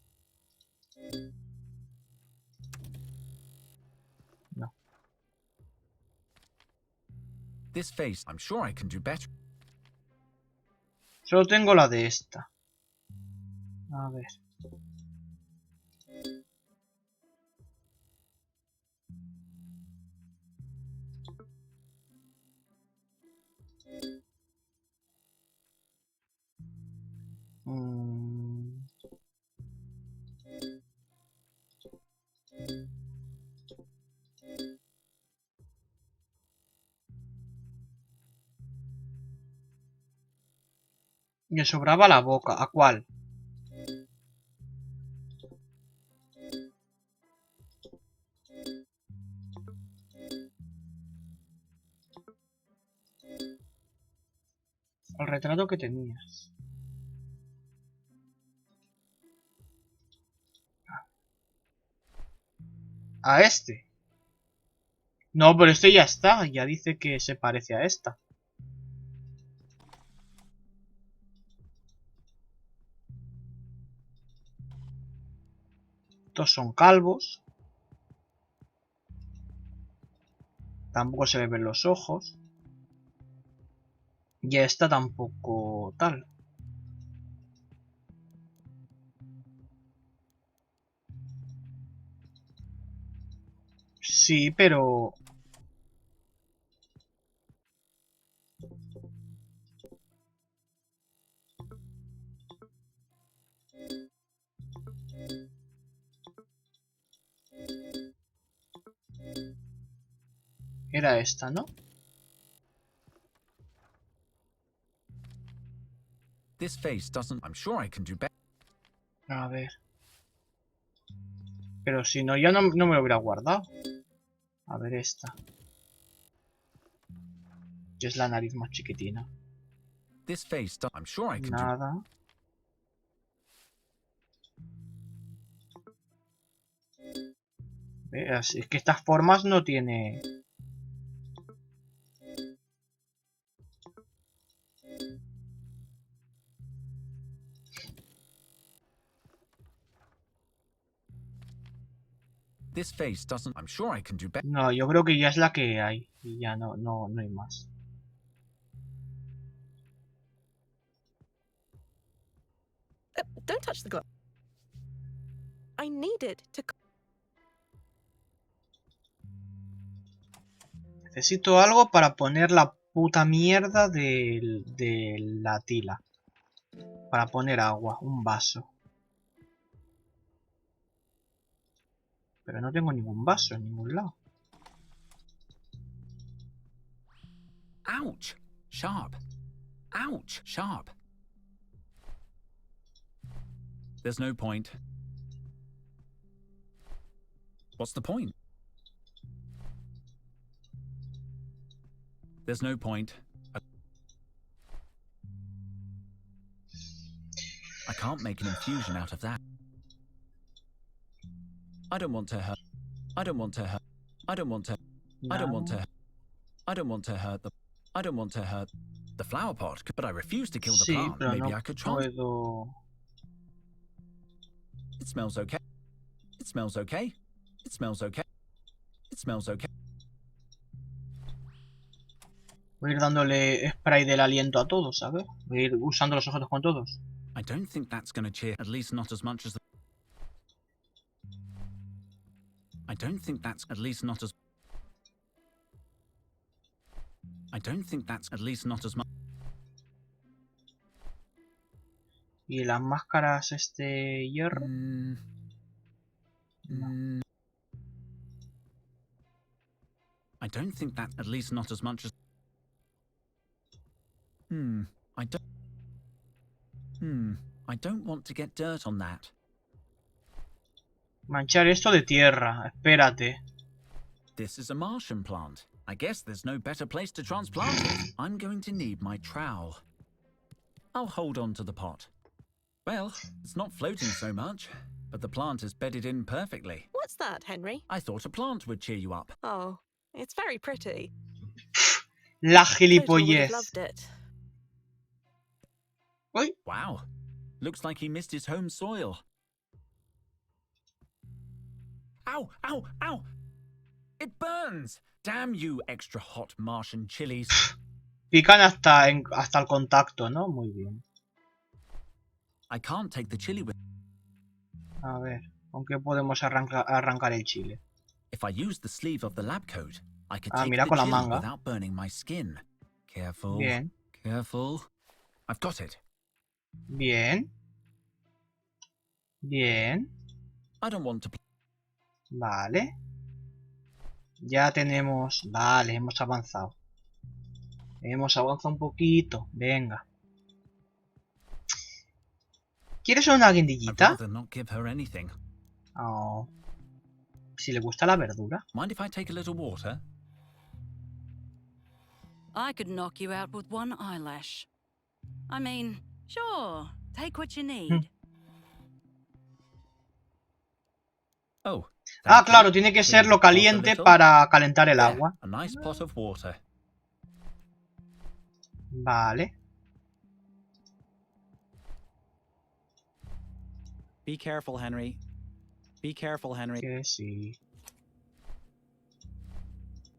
No. This face, I'm sure I can do better. Solo tengo la de esta. A ver. Mm. Me sobraba la boca. ¿A cuál? El retrato que tenías. A este. No, pero este ya está. Ya dice que se parece a esta. Estos son calvos. Tampoco se le ven los ojos. Y esta tampoco tal. Sí, pero... Era esta, ¿no? This face doesn't. I'm sure I can do better. A ver. Pero si no, ya no me lo hubiera guardado. A ver esta. Que es la nariz más chiquitina. This face. I'm sure I can do. Nada. Es que estas formas no tiene... This face doesn't... I'm sure I can do better. No, yo creo que ya es la que hay. Y ya no hay más. Don't touch the glove. I need it to. Necesito algo para poner la puta mierda de la tila. Para poner agua, un vaso. Pero no tengo ningún vaso en ningún lado. Ouch! Sharp. Ouch! Sharp. There's no point. What's the point? There's no point. I can't make an infusion out of that. I don't want to hurt. I don't want to hurt. I don't want to. I don't want to. I don't want to hurt the. I don't want to hurt the flower pot, but I refuse to kill the Sí, plant. pero Maybe no I could try. puedo... It smells okay. It smells okay. It smells okay. It smells okay. Voy a ir dándole spray del aliento a todos, a ver. Voy a ir usando los objetos con todos. I don't think that's going to cheer, at least not as much as the... I don't think that's at least not as... I don't think that's at least not as much... Y las máscaras hierro. I don't think that at least not as much as... I don't want to get dirt on that. Manchar esto de tierra. Espérate. This is a Martian plant. I guess there's no better place to transplant it. I'm going to need my trowel. I'll hold on to the pot. Well, it's not floating so much, but the plant is bedded in perfectly. What's that, Henry? I thought a plant would cheer you up. Oh, it's very pretty. La Total would have gilipollez. loved it. Uy. Wow. Looks like he missed his home soil. Ow, ow, ow! It burns! Damn you, extra hot Martian chilies. Pican hasta el contacto, ¿no? Muy bien. I can't take the chili with... A ver, ¿con qué podemos arrancar el chile? If I use the sleeve of the lab coat, I could Ah, take mira, the con la chili manga. without burning my skin. Careful. Bien. Careful. I've got it. Bien. Bien. I don't want to... Vale. Ya tenemos... Vale, hemos avanzado. Hemos avanzado un poquito. Venga. ¿Quieres una I'd guindillita? rather not give her anything. Oh. Si le gusta la verdura. Mind if I take a little water? I could knock you out with one eyelash. I mean, sure, take what you need. Oh. Ah, thank you. claro, tiene que Clean ser the lo pot a caliente little. para calentar el There, agua. a nice pot of water. Vale. Be careful, Henry. Be careful, Henry. Que sí.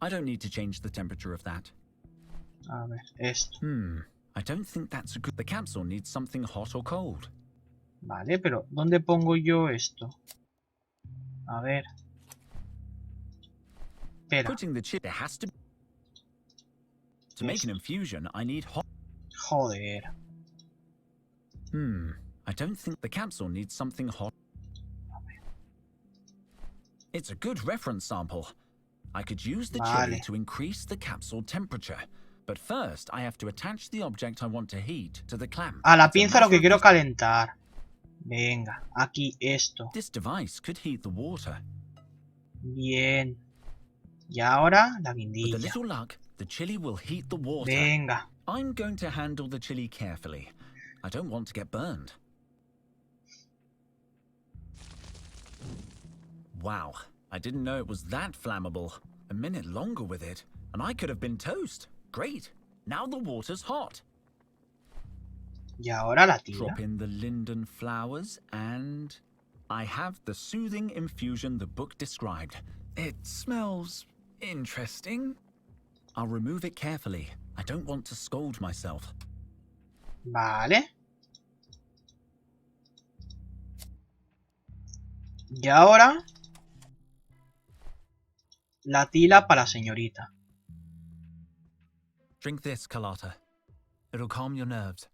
I don't need to change the temperature of that. A ver, esto. I don't think that's a good... The capsule needs something hot or cold. Vale, pero ¿dónde pongo yo esto? A ver. Espera. Putting the chili... There has to... To make an infusion, I need hot... Joder. I don't think the capsule needs something hot. It's a good reference sample. I could use the chili Vale. to increase the capsule temperature. But first, I have to attach the object I want to heat to the clamp. A la It's a pinza lo matter que of quiero dis- calentar. Venga, aquí esto. This device could heat the water. Bien. Y ahora la With a guindilla. little luck, the chili will heat the water. Venga. I'm going to handle the chili carefully. I don't want to get burned. Wow, I didn't know it was that flammable. A minute longer with it, and I could have been toast. Great. Now the water's hot. Y ahora la tira. Drop in the linden flowers and... I have the soothing infusion the book described. It smells interesting. I'll remove it carefully. I don't want to scold myself. Vale. Y ahora la tila para la señorita. Drink this, Carlotta. It'll calm your nerves.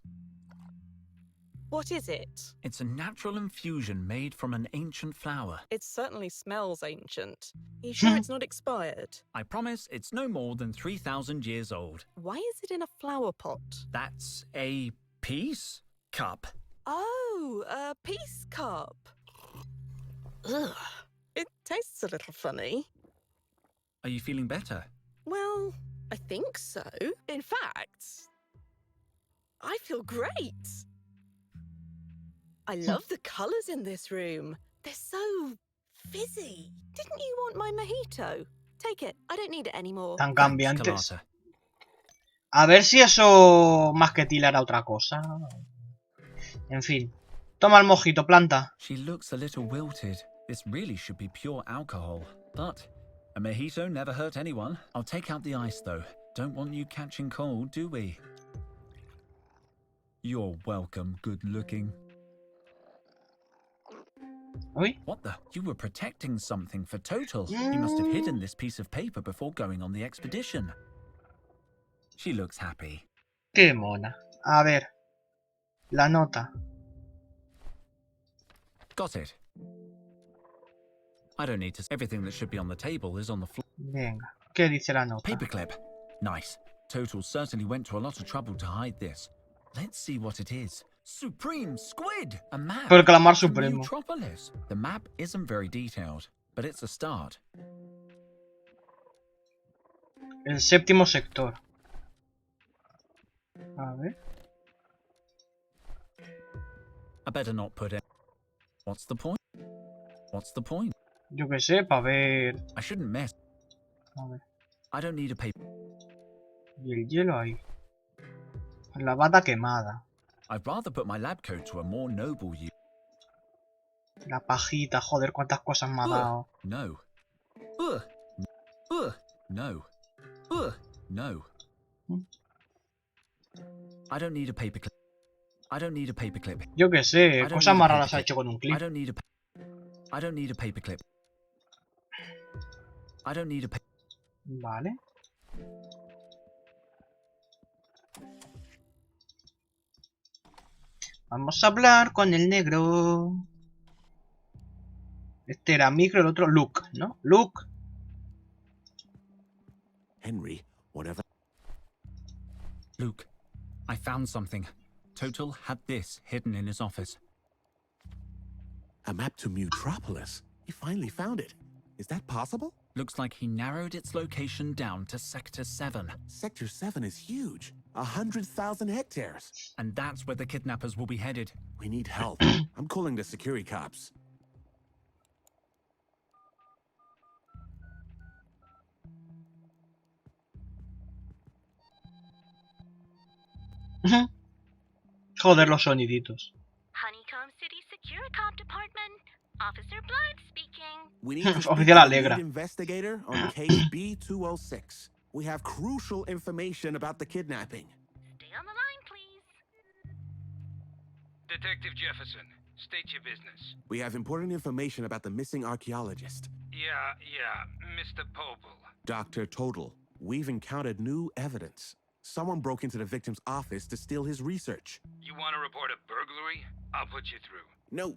What is it? It's a natural infusion made from an ancient flower. It certainly smells ancient. Are you sure it's not expired? I promise it's no more than 3,000 years old. Why is it in a flower pot? That's a peace cup. Oh, a peace cup. Ugh. It tastes a little funny. Are you feeling better? Well, I think so. In fact, I feel great. I love the colors in this room. They're so fizzy. Didn't you want my mojito? Take it. I don't need it anymore. Tan Thanks, cambiantes. Carlotta. A ver si eso más que tila era otra cosa. En fin. Toma el mojito, planta. She looks a little wilted. This really should be pure alcohol. But a mojito never hurt anyone. I'll take out the ice, though. Don't want you catching cold, do we? You're welcome, good-looking. Uy. What the? You were protecting something for Total. You must have hidden this piece of paper before going on the expedition. She looks happy. Qué mona. A ver. La nota. Got it. I don't need to... Everything that should be on the table is on the floor. Venga. ¿Qué dice la nota? Paperclip. Nice. Total certainly went to a lot of trouble to hide this. Let's see what it is. Supreme Squid! A map. El calamar from supremo. Mutropolis. The map isn't very detailed, but it's a start. El séptimo sector. A ver. I better not put it. What's the point? What's the point? Yo qué sé, para ver. I shouldn't mess. A ver. I don't need a paper. Y el hielo ahí. La bata quemada. I'd rather put my lab coat to a more noble use. La pajita, joder, cuántas cosas me ha dado. No. No. No. I don't need a paperclip. I don't need a paperclip. Yo qué sé, I don't cosas need a más raras ha paperclip. hecho con un I clip. don't need a paperclip. I don't need a paper. Vale. Vamos a hablar con el negro. Este era Micro, el otro Luke, ¿no? Luke. Henry, whatever. Luke, I found something. Total had this hidden in his office. A map to Mutropolis. He finally found it. Is that possible? Looks like he narrowed its location down to Sector 7. Sector 7 is huge. 100,000 hectares. And that's where the kidnappers will be headed. We need help. I'm calling the security cops. Joder, los soniditos. Honeycomb City Securicom Department. Officer Blythe speaking. We need to speak Oficial to the Alegra. lead investigator on case B206. We have crucial information about the kidnapping. Stay on the line, please. Detective Jefferson, state your business. We have important information about the missing archaeologist. Yeah, Mr. Popel. Dr. Total, we've encountered new evidence. Someone broke into the victim's office to steal his research. You want to report a burglary? I'll put you through. No,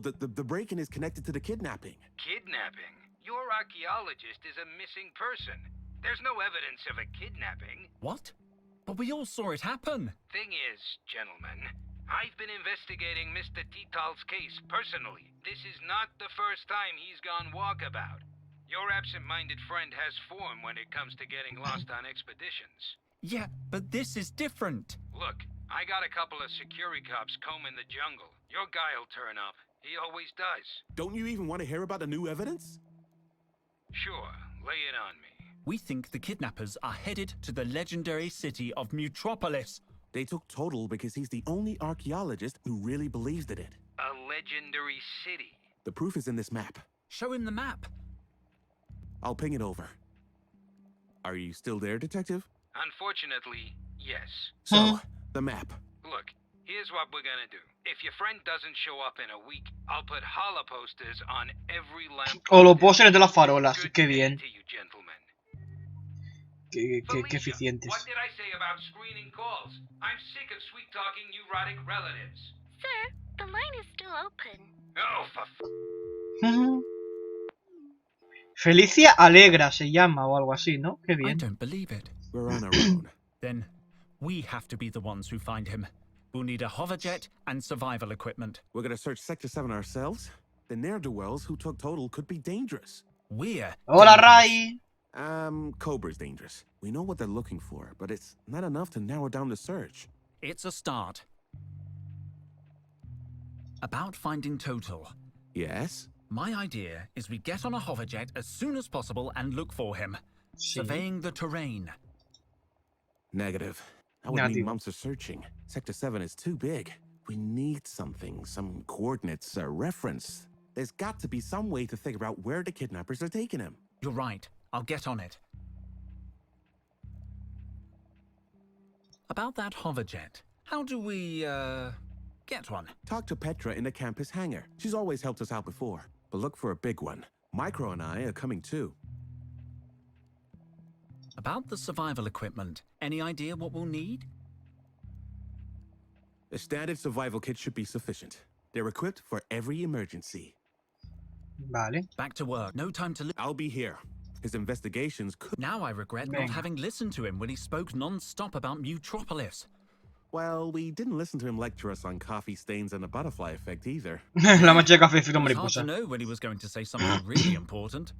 the break-in is connected to the kidnapping. Kidnapping? Your archaeologist is a missing person. There's no evidence of a kidnapping. What? But we all saw it happen. Thing is, gentlemen, I've been investigating Mr. Tital's case personally. This is not the first time he's gone walkabout. Your absent-minded friend has form when it comes to getting lost on expeditions. Yeah, but this is different. Look, I got a couple of security cops combing the jungle. Your guy'll turn up. He always does. Don't you even want to hear about the new evidence? Sure, lay it on me. We think the kidnappers are headed to the legendary city of Mutropolis. They took Total because he's the only archaeologist who really believes in it. A legendary city. The proof is in this map. Show him the map. I'll ping it over. Are you still there, Detective? Unfortunately, yes. So, the map. Look, here's what we're gonna do. If your friend doesn't show up in a week, I'll put hollow posters on every lamp. O los pósteres de las farolas. Qué bien. To you, gentlemen. Qué Felicia, eficientes. what did I say about screening calls? I'm sick of sweet-talking neurotic relatives. Sir, the line is still open. Oh, for Felicia Alegra se llama o algo así, ¿no? Qué I bien. don't believe it. We're on our own. Then we have to be the ones who find him. We'll need a hoverjet and survival equipment. We're gonna search Sector 7 ourselves? The ne'er-do-wells who took Total could be dangerous. We're Hola, dangerous. Rai. Cobra's dangerous. We know what they're looking for, but it's not enough to narrow down the search. It's a start. About finding Total. Yes? My idea is we get on a hoverjet as soon as possible and look for him. Sí. Surveying the terrain. Negative. That would mean months of searching. Sector 7 is too big. We need something, some coordinates, a reference. There's got to be some way to figure out where the kidnappers are taking him. You're right. I'll get on it. About that hoverjet. How do we, get one? Talk to Petra in the campus hangar. She's always helped us out before. But look for a big one. Micro and I are coming too. About the survival equipment. Any idea what we'll need? A standard survival kit should be sufficient. They're equipped for every emergency. Vale. Back to work. No time to I'll be here. His investigations could... Now I regret not having listened to him when he spoke non-stop about Mutropolis. Well, we didn't listen to him lecture us on coffee stains and the butterfly effect either. La mancha de café efecto It's hard to mariposa. know when he was going to say something really important.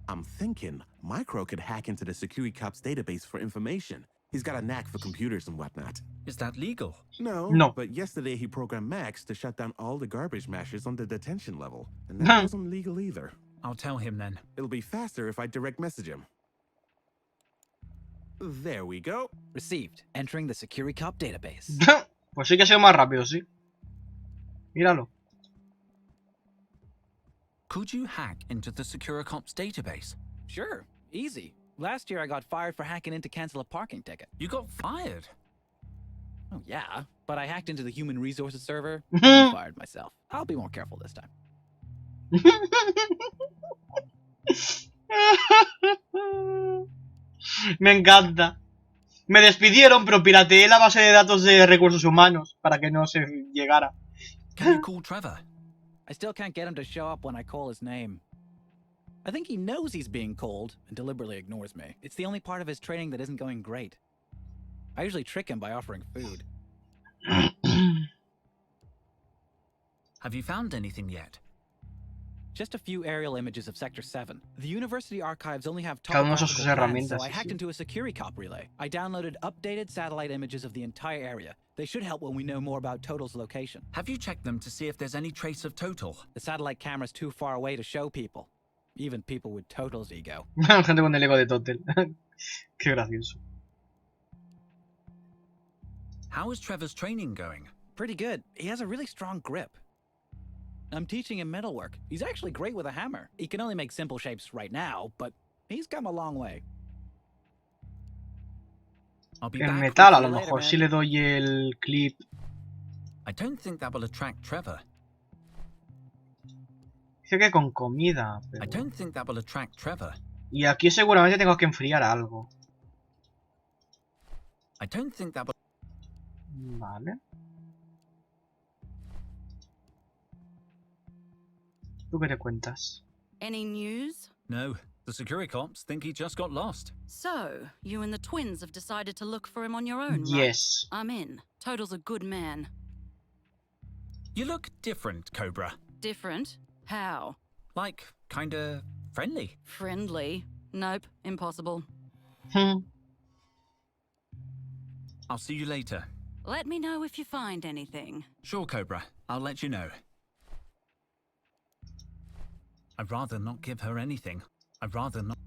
I'm thinking Micro could hack into the Security Cops database for information. He's got a knack for computers and whatnot. Is that legal? No, but yesterday he programmed Max to shut down all the garbage mashers on the detention level. And that wasn't legal either. I'll tell him then. It'll be faster if I direct message him. There we go. Received. Entering the Security Cop database. Pues sí que ha sido más rápido, sí. Míralo. Could you hack into the Securicops database? Sure. Easy. Last year I got fired for hacking in to cancel a parking ticket. You got fired? Oh, yeah. But I hacked into the human resources server and fired myself. I'll be more careful this time. Me encanta. Me despidieron, pero pirateé la base de datos de recursos humanos para que no se llegara. Can you call Trevor? I still can't get him to show up when I call his name. I think he knows he's being called and deliberately ignores me. It's the only part of his training that isn't going great. I usually trick him by offering food. Have you found anything yet? Just a few aerial images of Sector 7. The university archives only have Cada uno usa sus topographical plans, herramientas, so I sí, hacked sí. into a Security Cop relay. I downloaded updated satellite images of the entire area. They should help when we know more about Total's location. Have you checked them to see if there's any trace of Total? The satellite camera's too far away to show people. Even people with Total's ego. Gente con el ego de Total. Qué gracioso. How is Trevor's training going? Pretty good. He has a really strong grip. I'm teaching him metalwork. He's actually great with a hammer. He can only make simple shapes right now, but he's come a long way. I'll be El back. metal, a lo later, mejor, man. si le doy el clip. I don't think that will attract Trevor. Dice que con comida. I Pero... don't think that will attract Trevor. Y aquí seguramente tengo que enfriar algo. I don't think that will... Vale. ¿Tú qué te cuentas? Any news? No, the Securicops think he just got lost. So, you and the twins have decided to look for him on your own, right? Yes. I'm in. Total's a good man. You look different, Cobra. Different? How? Like, kinda friendly. Friendly? Nope, impossible. Hmm. I'll see you later. Let me know if you find anything. Sure, Cobra. I'll let you know. I'd rather not give her anything. I'd rather not...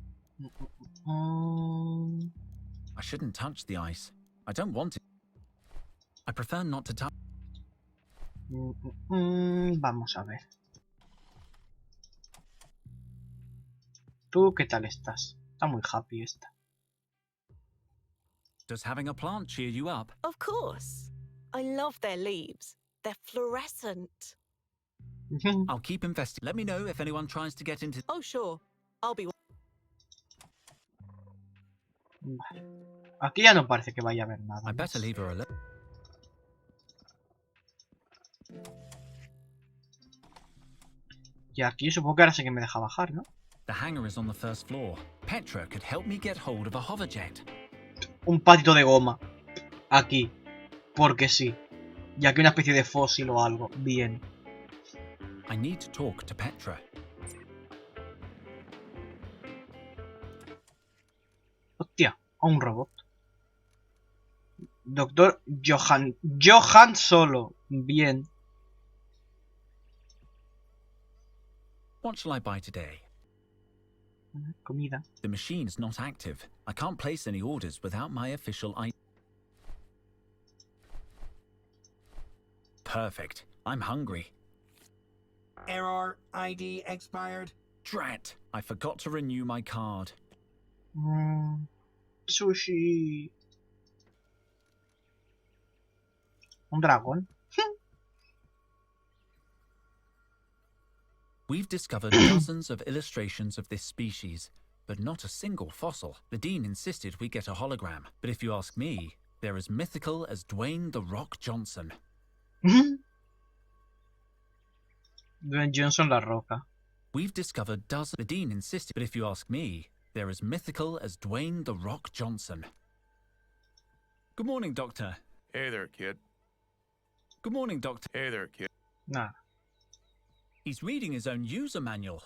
I shouldn't touch the ice. I don't want it. I prefer not to touch... Vamos a ver. ¿Tú qué tal estás? Está muy happy esta. Does having a plant cheer you up? Of course. I love their leaves. They're fluorescent. I'll keep investigating. Let me know if anyone tries to get into... Oh, sure. I'll be... Vale. Aquí ya no parece que vaya a haber nada I better más. leave her alone. Y aquí supongo que ahora sí que me deja bajar, ¿no? The hangar is on the first floor. Petra could help me get hold of a hoverjet. Un patito de goma. Aquí. Porque sí. Y aquí una especie de fósil o algo. Bien. I need to talk to Petra. Hostia, a un robot. Doctor Johan Solo. Bien. What shall I buy today? Comida. The machine's not active. I can't place any orders without my official ID. Perfect. I'm hungry. Error. ID expired. Drat. I forgot to renew my card. Sushi. Un dragón. We've discovered dozens of illustrations of this species, but not a single fossil. The Dean insisted we get a hologram, but if you ask me, they're as mythical as Dwayne "The Rock" Johnson. Dwayne Johnson La Roca. We've discovered dozens. The Dean insisted, but if you ask me, they're as mythical as Dwayne "The Rock" Johnson. Good morning, Doctor. Hey there, kid. Good morning, Doctor. Hey there, kid. Nah. He's reading his own user manual.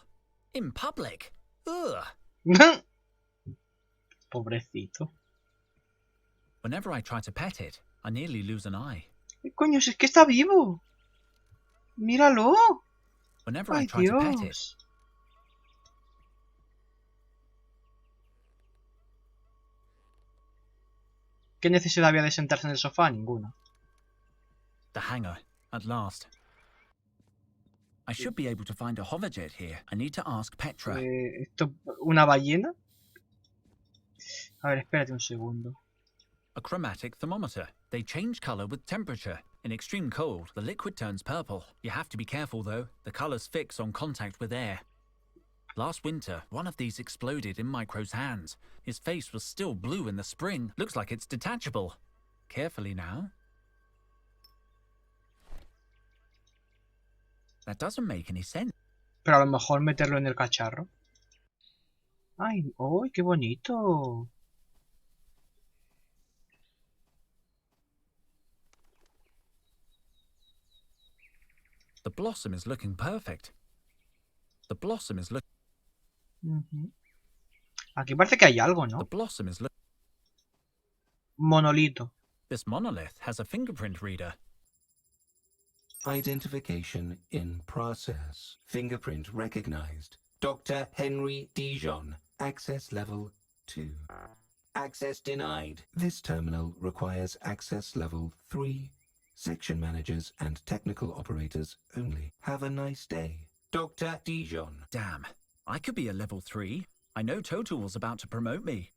In public. Ugh. Pobrecito. Whenever I try to pet it, I nearly lose an eye. ¿Qué coño? Si es que está vivo. Míralo. Whenever I Ay, try to pet it. Dios. ¿Qué necesidad había de sentarse en el sofá? Ninguna. The hangar, at last. I should be able to find a hoverjet here. I need to ask Petra. ¿Esto una ballena? A ver, espérate un segundo. A chromatic thermometer. They change color with temperature. In extreme cold, the liquid turns purple. You have to be careful though. The colors fix on contact with air. Last winter, one of these exploded in Micro's hands. His face was still blue in the spring. Looks like it's detachable. Carefully now. That doesn't make any sense. Pero a lo mejor meterlo en el cacharro. Ay, ¡ay, qué bonito! The blossom is looking perfect. The blossom is looking... Aquí parece que hay algo, The ¿no? blossom is looking... Monolito. This monolith has a fingerprint reader. Identification in process. Fingerprint recognized. Dr. Henry Dijon. Access level 2. Access denied. This terminal requires access level 3. Section managers and technical operators only. Have a nice day. Dr. Dijon. Damn. I could be a level 3. I know Total was about to promote me.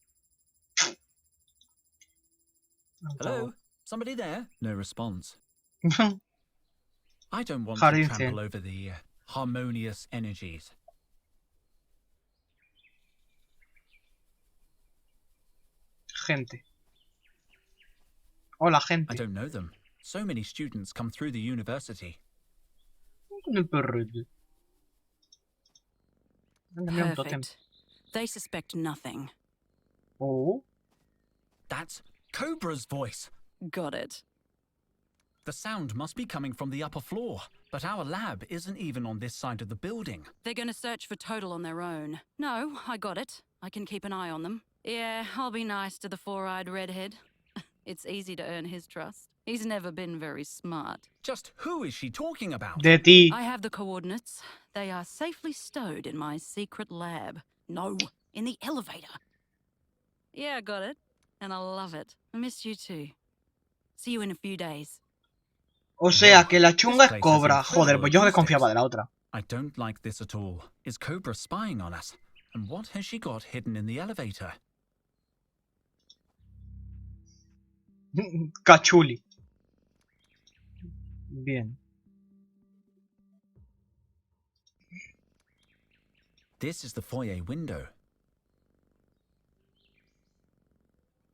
Hello? Somebody there? No response. I don't want to trample over the harmonious energies. Gente. Hola, gente. I don't know them. So many students come through the university. Con el perrete. Mándame un tótem. Perfect. They suspect nothing. Oh. That's Cobra's voice. Got it. The sound must be coming from the upper floor, but our lab isn't even on this side of the building. They're gonna search for Total on their own. No, I got it. I can keep an eye on them. Yeah, I'll be nice to the four-eyed redhead. It's easy to earn his trust. He's never been very smart. Just who is she talking about? De ti. I have the coordinates. They are safely stowed in my secret lab. No, in the elevator. Yeah, I got it. And I love it. I miss you too. See you in a few days. O sea, que la chunga es Cobra. Joder, pues yo desconfiaba de la otra. I don't like this at all. Is Cobra spying on us? And what has she got hidden in the elevator? Cachuli. Bien. This is the foyer window.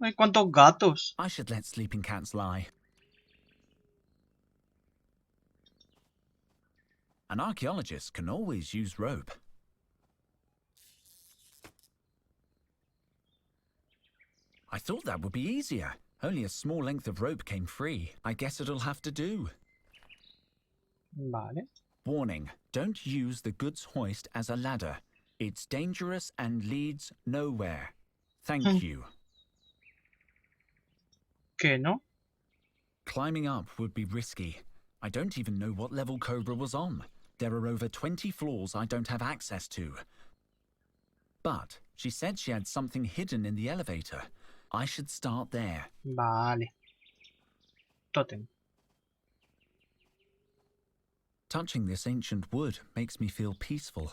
Ay, cuántos gatos. I should let sleeping cats lie. An archaeologist can always use rope. I thought that would be easier. Only a small length of rope came free. I guess it'll have to do. Vale. Warning, don't use the goods hoist as a ladder. It's dangerous and leads nowhere. Thank you. ¿Qué no? Climbing up would be risky. I don't even know what level Cobra was on. There are over 20 floors I don't have access to. But she said she had something hidden in the elevator. I should start there. Vale. Totem. Touching this ancient wood makes me feel peaceful.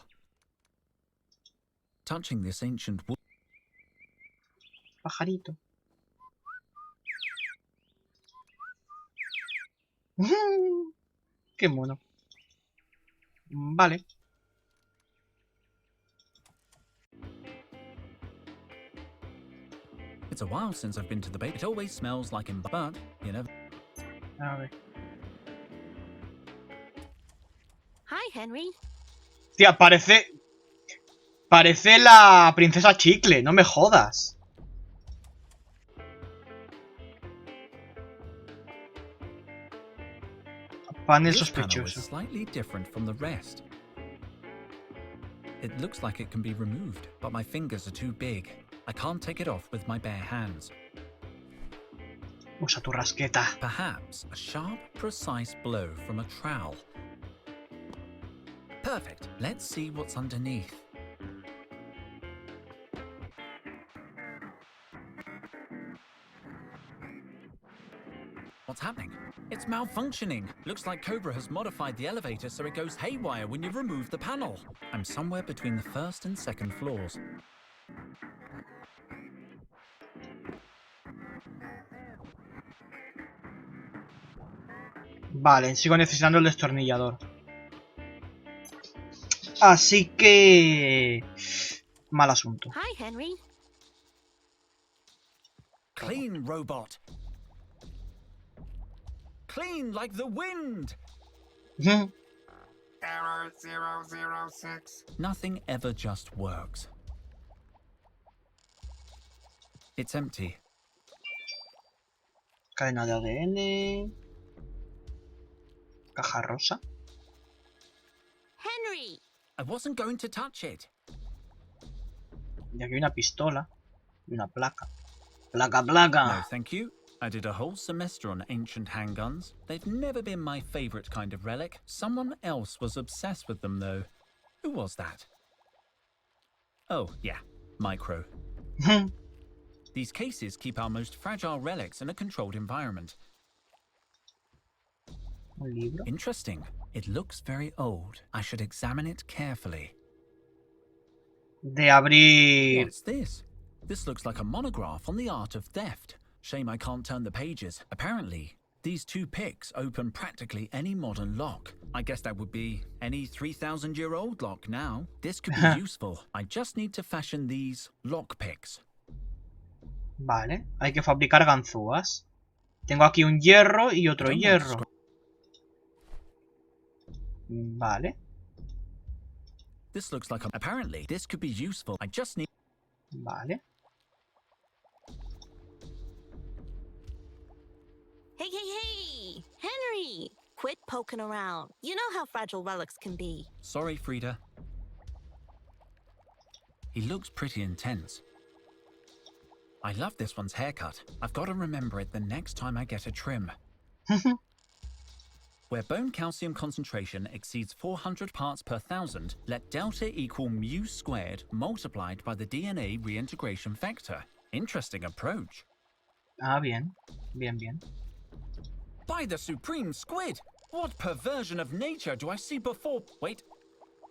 Touching this ancient wood... Pajarito. Qué mono. Vale. It's a while since I've been to the base. It always smells like in... But, you know... A ver. Hi, Henry. Tía, parece la princesa Chicle, no me jodas. Panel This panel is sospechoso. slightly different from the rest. It looks like it can be removed, but my fingers are too big. I can't take it off with my bare hands. Usa tu rasqueta. Perhaps a sharp, precise blow from a trowel. Perfect. Let's see what's underneath. What's happening? It's malfunctioning. Looks like Cobra has modified the elevator so it goes haywire when you remove the panel. I'm somewhere between the first and second floors. Vale, sigo necesitando el destornillador. Así que... mal asunto. Hi, Henry. Clean, robot. Clean like the wind. Error 006. Nothing ever just works. It's empty. Cadena de ADN. Caja rosa. Henry! I wasn't going to touch it. Y aquí hay una pistola. Y una placa. Placa, placa. No, thank you. I did a whole semester on ancient handguns. They've never been my favorite kind of relic. Someone else was obsessed with them, though. Who was that? Oh, yeah. Micro. These cases keep our most fragile relics in a controlled environment. Un libro. Interesting. It looks very old. I should examine it carefully. De abrir. What's this? This looks like a monograph on the art of theft. Shame I can't turn the pages. Apparently, these two picks open practically any modern lock. I guess that would be any 3,000-year-old lock now. This could be useful. I just need to fashion these lock picks. Vale, hay que fabricar ganzúas. Tengo aquí un hierro y otro hierro. Vale. This looks like apparently this could be useful. I just need... Vale. Hey, hey, hey! Henry! Quit poking around. You know how fragile relics can be. Sorry, Frida. He looks pretty intense. I love this one's haircut. I've got to remember it the next time I get a trim. Where bone calcium concentration exceeds 400 parts per thousand, let delta equal mu squared multiplied by the DNA reintegration vector. Interesting approach. Ah, bien. Bien, bien. By the supreme squid! What perversion of nature do I see before... Wait.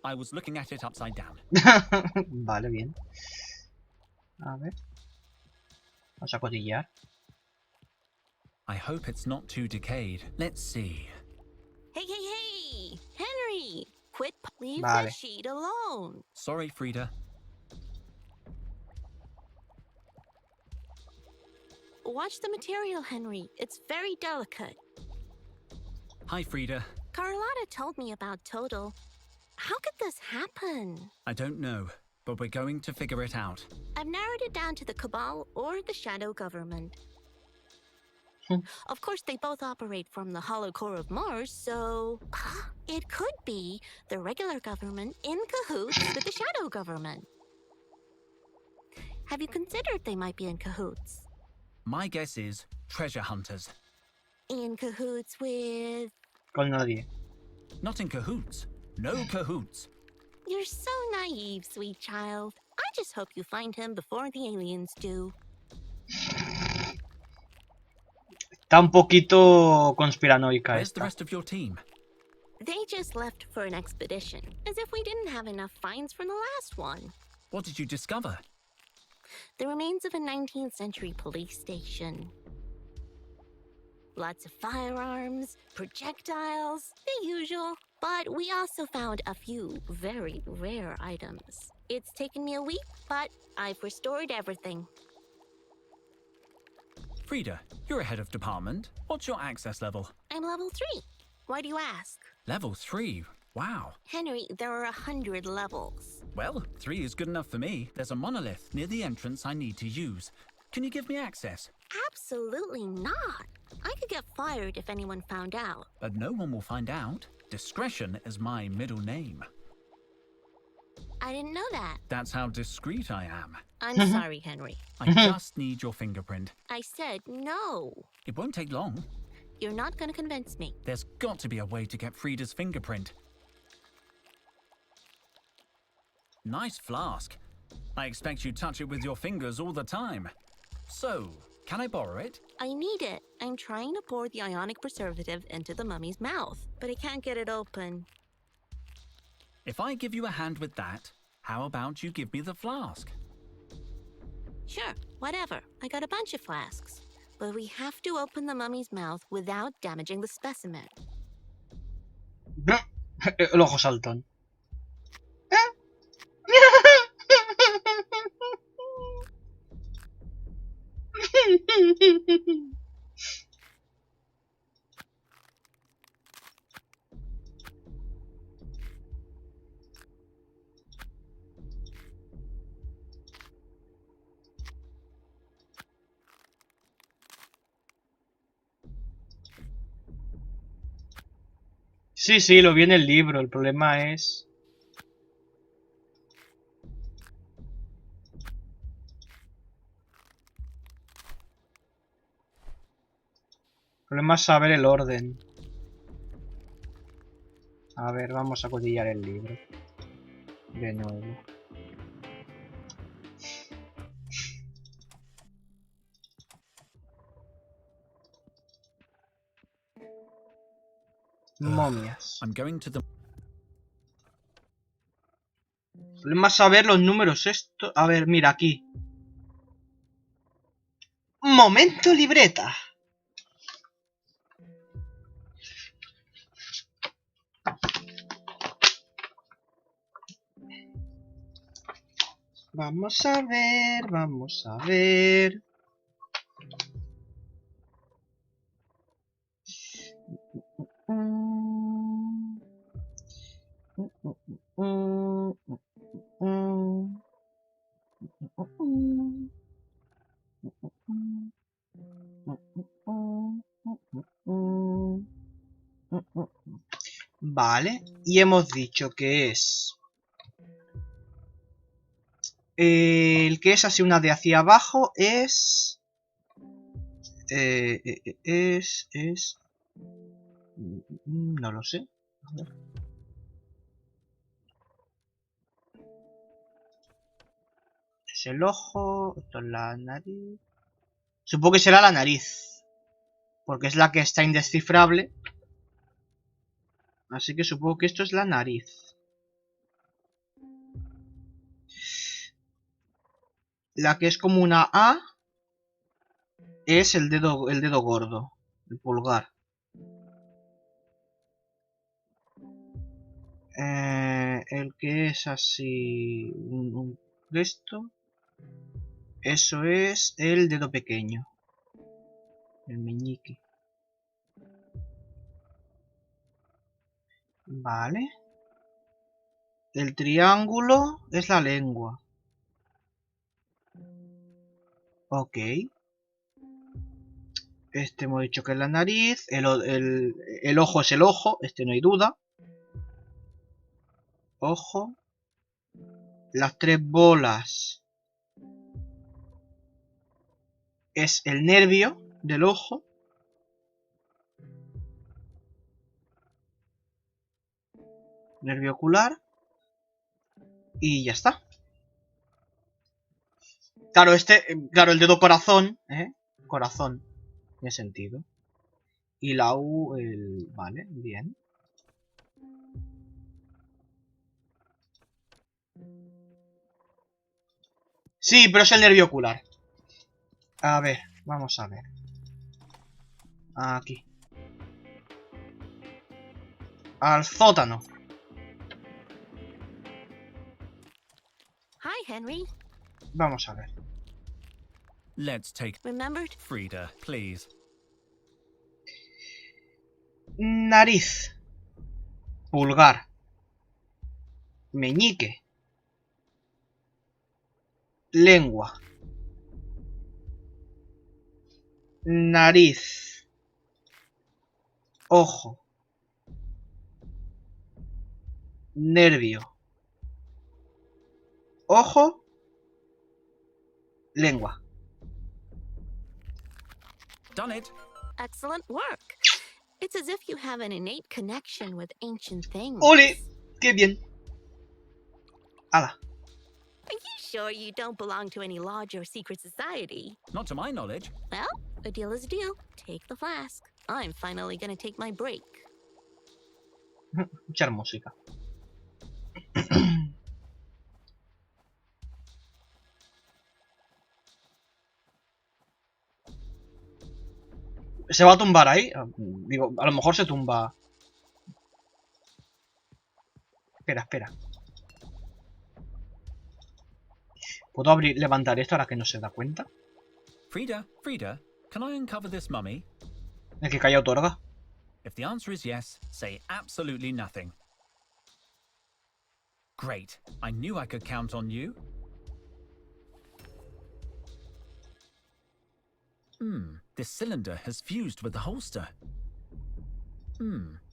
I was looking at it upside down. Vale, bien. A ver. Vamos a cotillar. I hope it's not too decayed. Let's see. Hey, hey, hey! Henry! Quit, leave Vale. the sheet alone. Sorry, Frida. Watch the material, Henry. It's very delicate. Hi, Frida. Carlotta told me about Total. How could this happen? I don't know, but we're going to figure it out. I've narrowed it down to the Cabal or the Shadow Government. Of course, they both operate from the hollow core of Mars, so it could be the regular government in cahoots with the Shadow Government. Have you considered they might be in cahoots? My guess is treasure hunters. In cahoots with... Con nadie. Not in cahoots. No cahoots. You're so naive, sweet child. I just hope you find him before the aliens do. Está un poquito conspiranoica Where's the esta. rest of your team? They just left for an expedition, as if we didn't have enough finds from the last one. What did you discover? The remains of a 19th century police station. Lots of firearms, projectiles, the usual. But we also found a few very rare items. It's taken me a week, but I've restored everything. Frida, you're a head of department. What's your access level? I'm level 3. Why do you ask? Level 3? Wow. Henry, there are 100 levels. Well, 3 is good enough for me. There's a monolith near the entrance I need to use. Can you give me access? Absolutely not. I could get fired if anyone found out. But no one will find out. Discretion is my middle name. I didn't know that. That's how discreet I am. I'm sorry, Henry. I just need your fingerprint. I said no. It won't take long. You're not going to convince me. There's got to be a way to get Frida's fingerprint. Nice flask. I expect you touch it with your fingers all the time. So, can I borrow it? I need it. I'm trying to pour the ionic preservative into the mummy's mouth, but I can't get it open. If I give you a hand with that, how about you give me the flask? Sure, whatever. I got a bunch of flasks. But we have to open the mummy's mouth without damaging the specimen. El ojo saltón. Sí, sí, lo vi en el libro. El problema es... El problema es saber el orden. A ver, vamos a codillar el libro. De nuevo. Momias. I'm going to the... El problema es saber los números esto. A ver, mira aquí. Momento libreta. Vamos a ver, vamos a ver. Vale, y hemos dicho que es... el que es así una de hacia abajo es... No lo sé. A ver. Es el ojo, esto es la nariz. Supongo que será la nariz, porque es la que está indescifrable. Así que supongo que esto es la nariz. La que es como una A es el dedo gordo, el pulgar. El que es así, esto, eso es el dedo pequeño, el meñique. Vale. El triángulo es la lengua. Ok. Este hemos dicho que es la nariz. El ojo es el ojo. Este no hay duda. Ojo. Las tres bolas es el nervio del ojo. Nervio ocular. Y ya está. Claro, claro, el dedo corazón, corazón, tiene sentido. Y la U, vale, bien. Sí, pero es el nervio ocular. A ver, vamos a ver. Aquí. Al sótano. Hi, Henry. Vamos a ver. Let's take Remembered? Frida, please. Nariz. Pulgar. Meñique. Lengua. Nariz. Ojo. Nervio. Ojo. Lengua. Done it. Excellent work. It's as if you have an innate connection with ancient things. ¡Ole! ¡Qué bien! ¡Hala! Are you sure you don't belong to any lodge or secret society? Not to my knowledge. Well, a deal is a deal. Take the flask. I'm finally gonna take my break. Escuchar música. ¿Se va a tumbar ahí? Digo, a lo mejor se tumba. Espera, espera. ¿Puedo levantar esto ahora que no se da cuenta? Frida, can I uncover this mummy? El que calla otorga. If the answer is yes, say absolutely nothing. Great. I knew I could count on you. This cylinder has fused with the holster.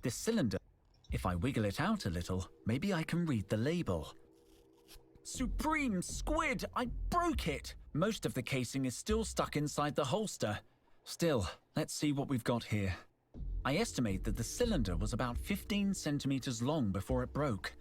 This cylinder. If I wiggle it out a little, maybe I can read the label. Supreme Squid! I broke it! Most of the casing is still stuck inside the holster. Still, let's see what we've got here. I estimate that the cylinder was about 15 centimeters long before it broke.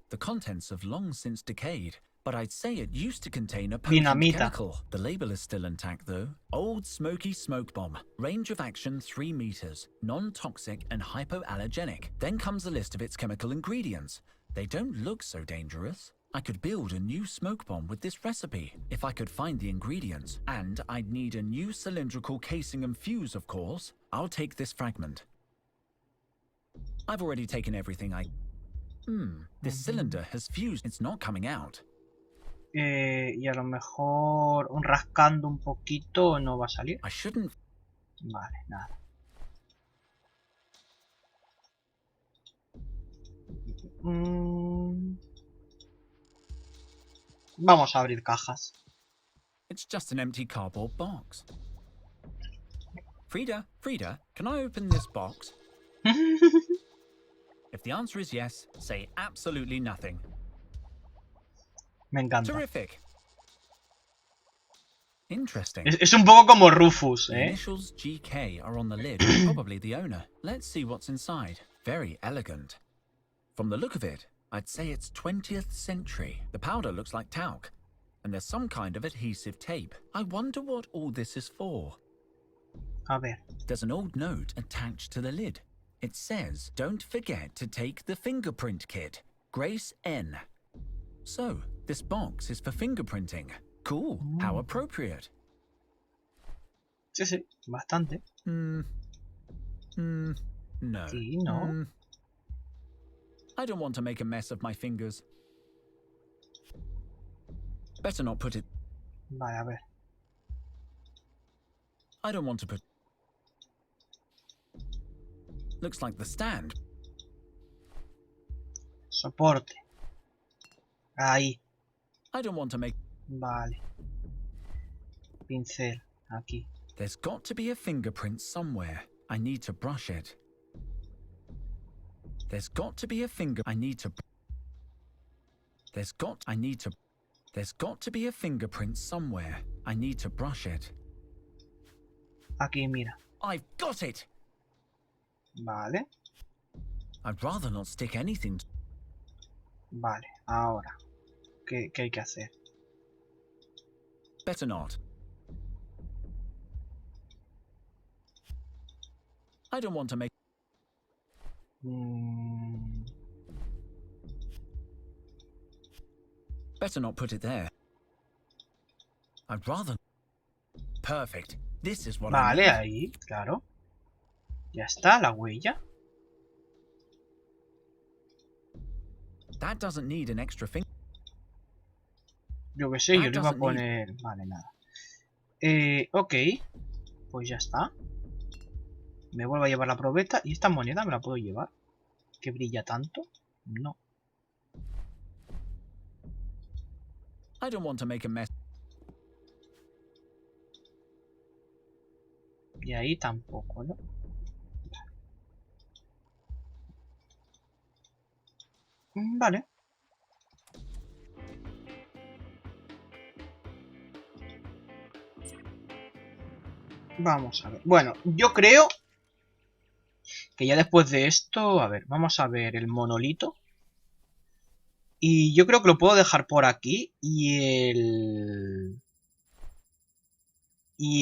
The contents have long since decayed, but I'd say it used to contain a potent chemical. The label is still intact though. Old smoky smoke bomb. Range of action 3 meters. Non-toxic and hypoallergenic. Then comes a list of its chemical ingredients. They don't look so dangerous. I could build a new smoke bomb with this recipe, if I could find the ingredients. And I'd need a new cylindrical casing and fuse, of course. I'll take this fragment. I've already taken everything this cylinder has fused. It's not coming out. Y a lo mejor rascando un poquito no va a salir. I shouldn't. Vale, nada. Vamos a abrir cajas. It's just an empty cardboard box. Frida, can I open this box? If the answer is yes, say absolutely nothing. Me encanta. Terrific. Interesting. Es un poco como Rufus, The initials GK are on the lid, probably the owner. Let's see what's inside. Very elegant. From the look of it, I'd say it's 20th century. The powder looks like talc, and there's some kind of adhesive tape. I wonder what all this is for. A ver. There's an old note attached to the lid. It says, don't forget to take the fingerprint kit. Grace N. So, this box is for fingerprinting. Cool. How appropriate. Sí, sí, bastante. No. Sí, no. I don't want to make a mess of my fingers. Better not put it. Vale, a ver. I don't want to put. Looks like the stand. Soporte. Ahí. I don't want to make. Vale. Pincel. Aquí. There's got to be a fingerprint somewhere. I need to brush it. There's got to be a finger. I need to. There's got. I need to. There's got to be a fingerprint somewhere. I need to brush it. Aquí, mira. I've got it! Vale. I'd rather not stick anything. Vale, ahora. ¿Qué hay que hacer? Better not. I don't want to make. Better not put it there. I'd rather. Perfect. This is what I need. Vale, ahí, claro. Ya está, la huella. That doesn't need an extra finger. Yo qué sé, yo le iba a poner... Vale, nada. Ok. Pues ya está. Me vuelvo a llevar la probeta. ¿Y esta moneda me la puedo llevar? ¿Que brilla tanto? No. I don't want to make a mess. Y ahí tampoco, ¿no? Vale. Vamos a ver. Bueno, yo creo que ya después de esto... A ver, vamos a ver el monolito. Y yo creo que lo puedo dejar por aquí. Y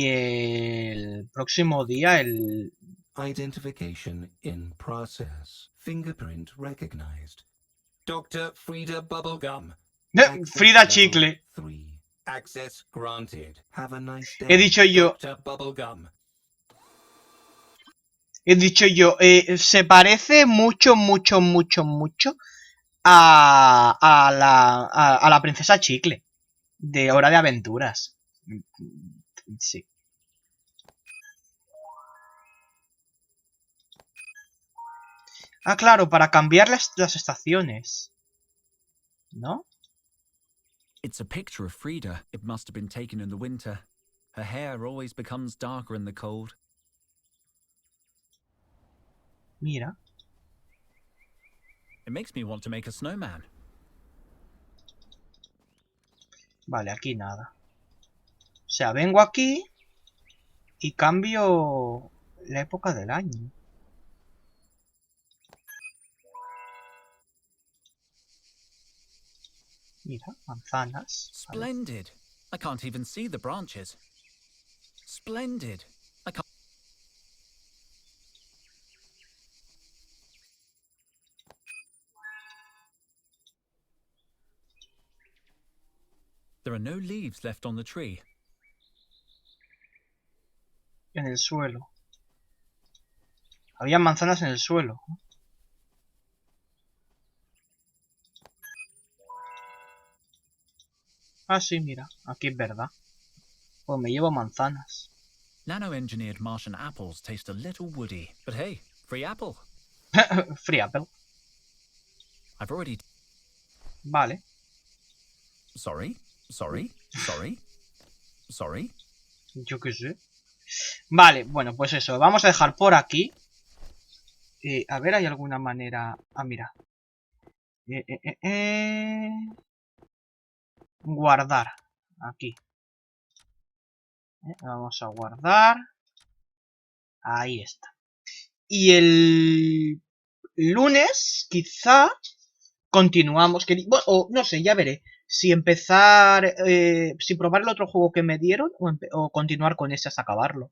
el próximo día, el... Identification in process. Fingerprint recognized. Dr. Frida Bubblegum. Frida Chicle. 3. Access granted. Have a nice day. He dicho yo. Dr. Bubblegum. He dicho yo. Se parece mucho a la princesa Chicle. De Hora de Aventuras. Sí. Ah, claro, para cambiar las estaciones. ¿No? It's a picture of Frida. It must have been taken in the winter. Her hair always becomes darker in the cold. Mira. It makes me want to make a snowman. Vale, aquí nada. O sea, vengo aquí y cambio la época del año. Mira, manzanas. Splendid. I can't even see the branches. Splendid. I can't. There are no leaves left on the tree. En el suelo. Había manzanas en el suelo. Ah, sí, mira. Aquí es verdad. Pues me llevo manzanas. Nano-engineered Martian apples taste a little woody. But hey, free apple. Free apple. I've already... Vale. Sorry. Yo qué sé. Vale, bueno, pues eso. Vamos a dejar por aquí. A ver, ¿hay alguna manera...? Ah, mira. Guardar. Aquí. Vamos a guardar. Ahí está. Y el lunes, quizá, continuamos. Bueno, o no sé, ya veré. Si empezar... si probar el otro juego que me dieron o continuar con ese hasta acabarlo.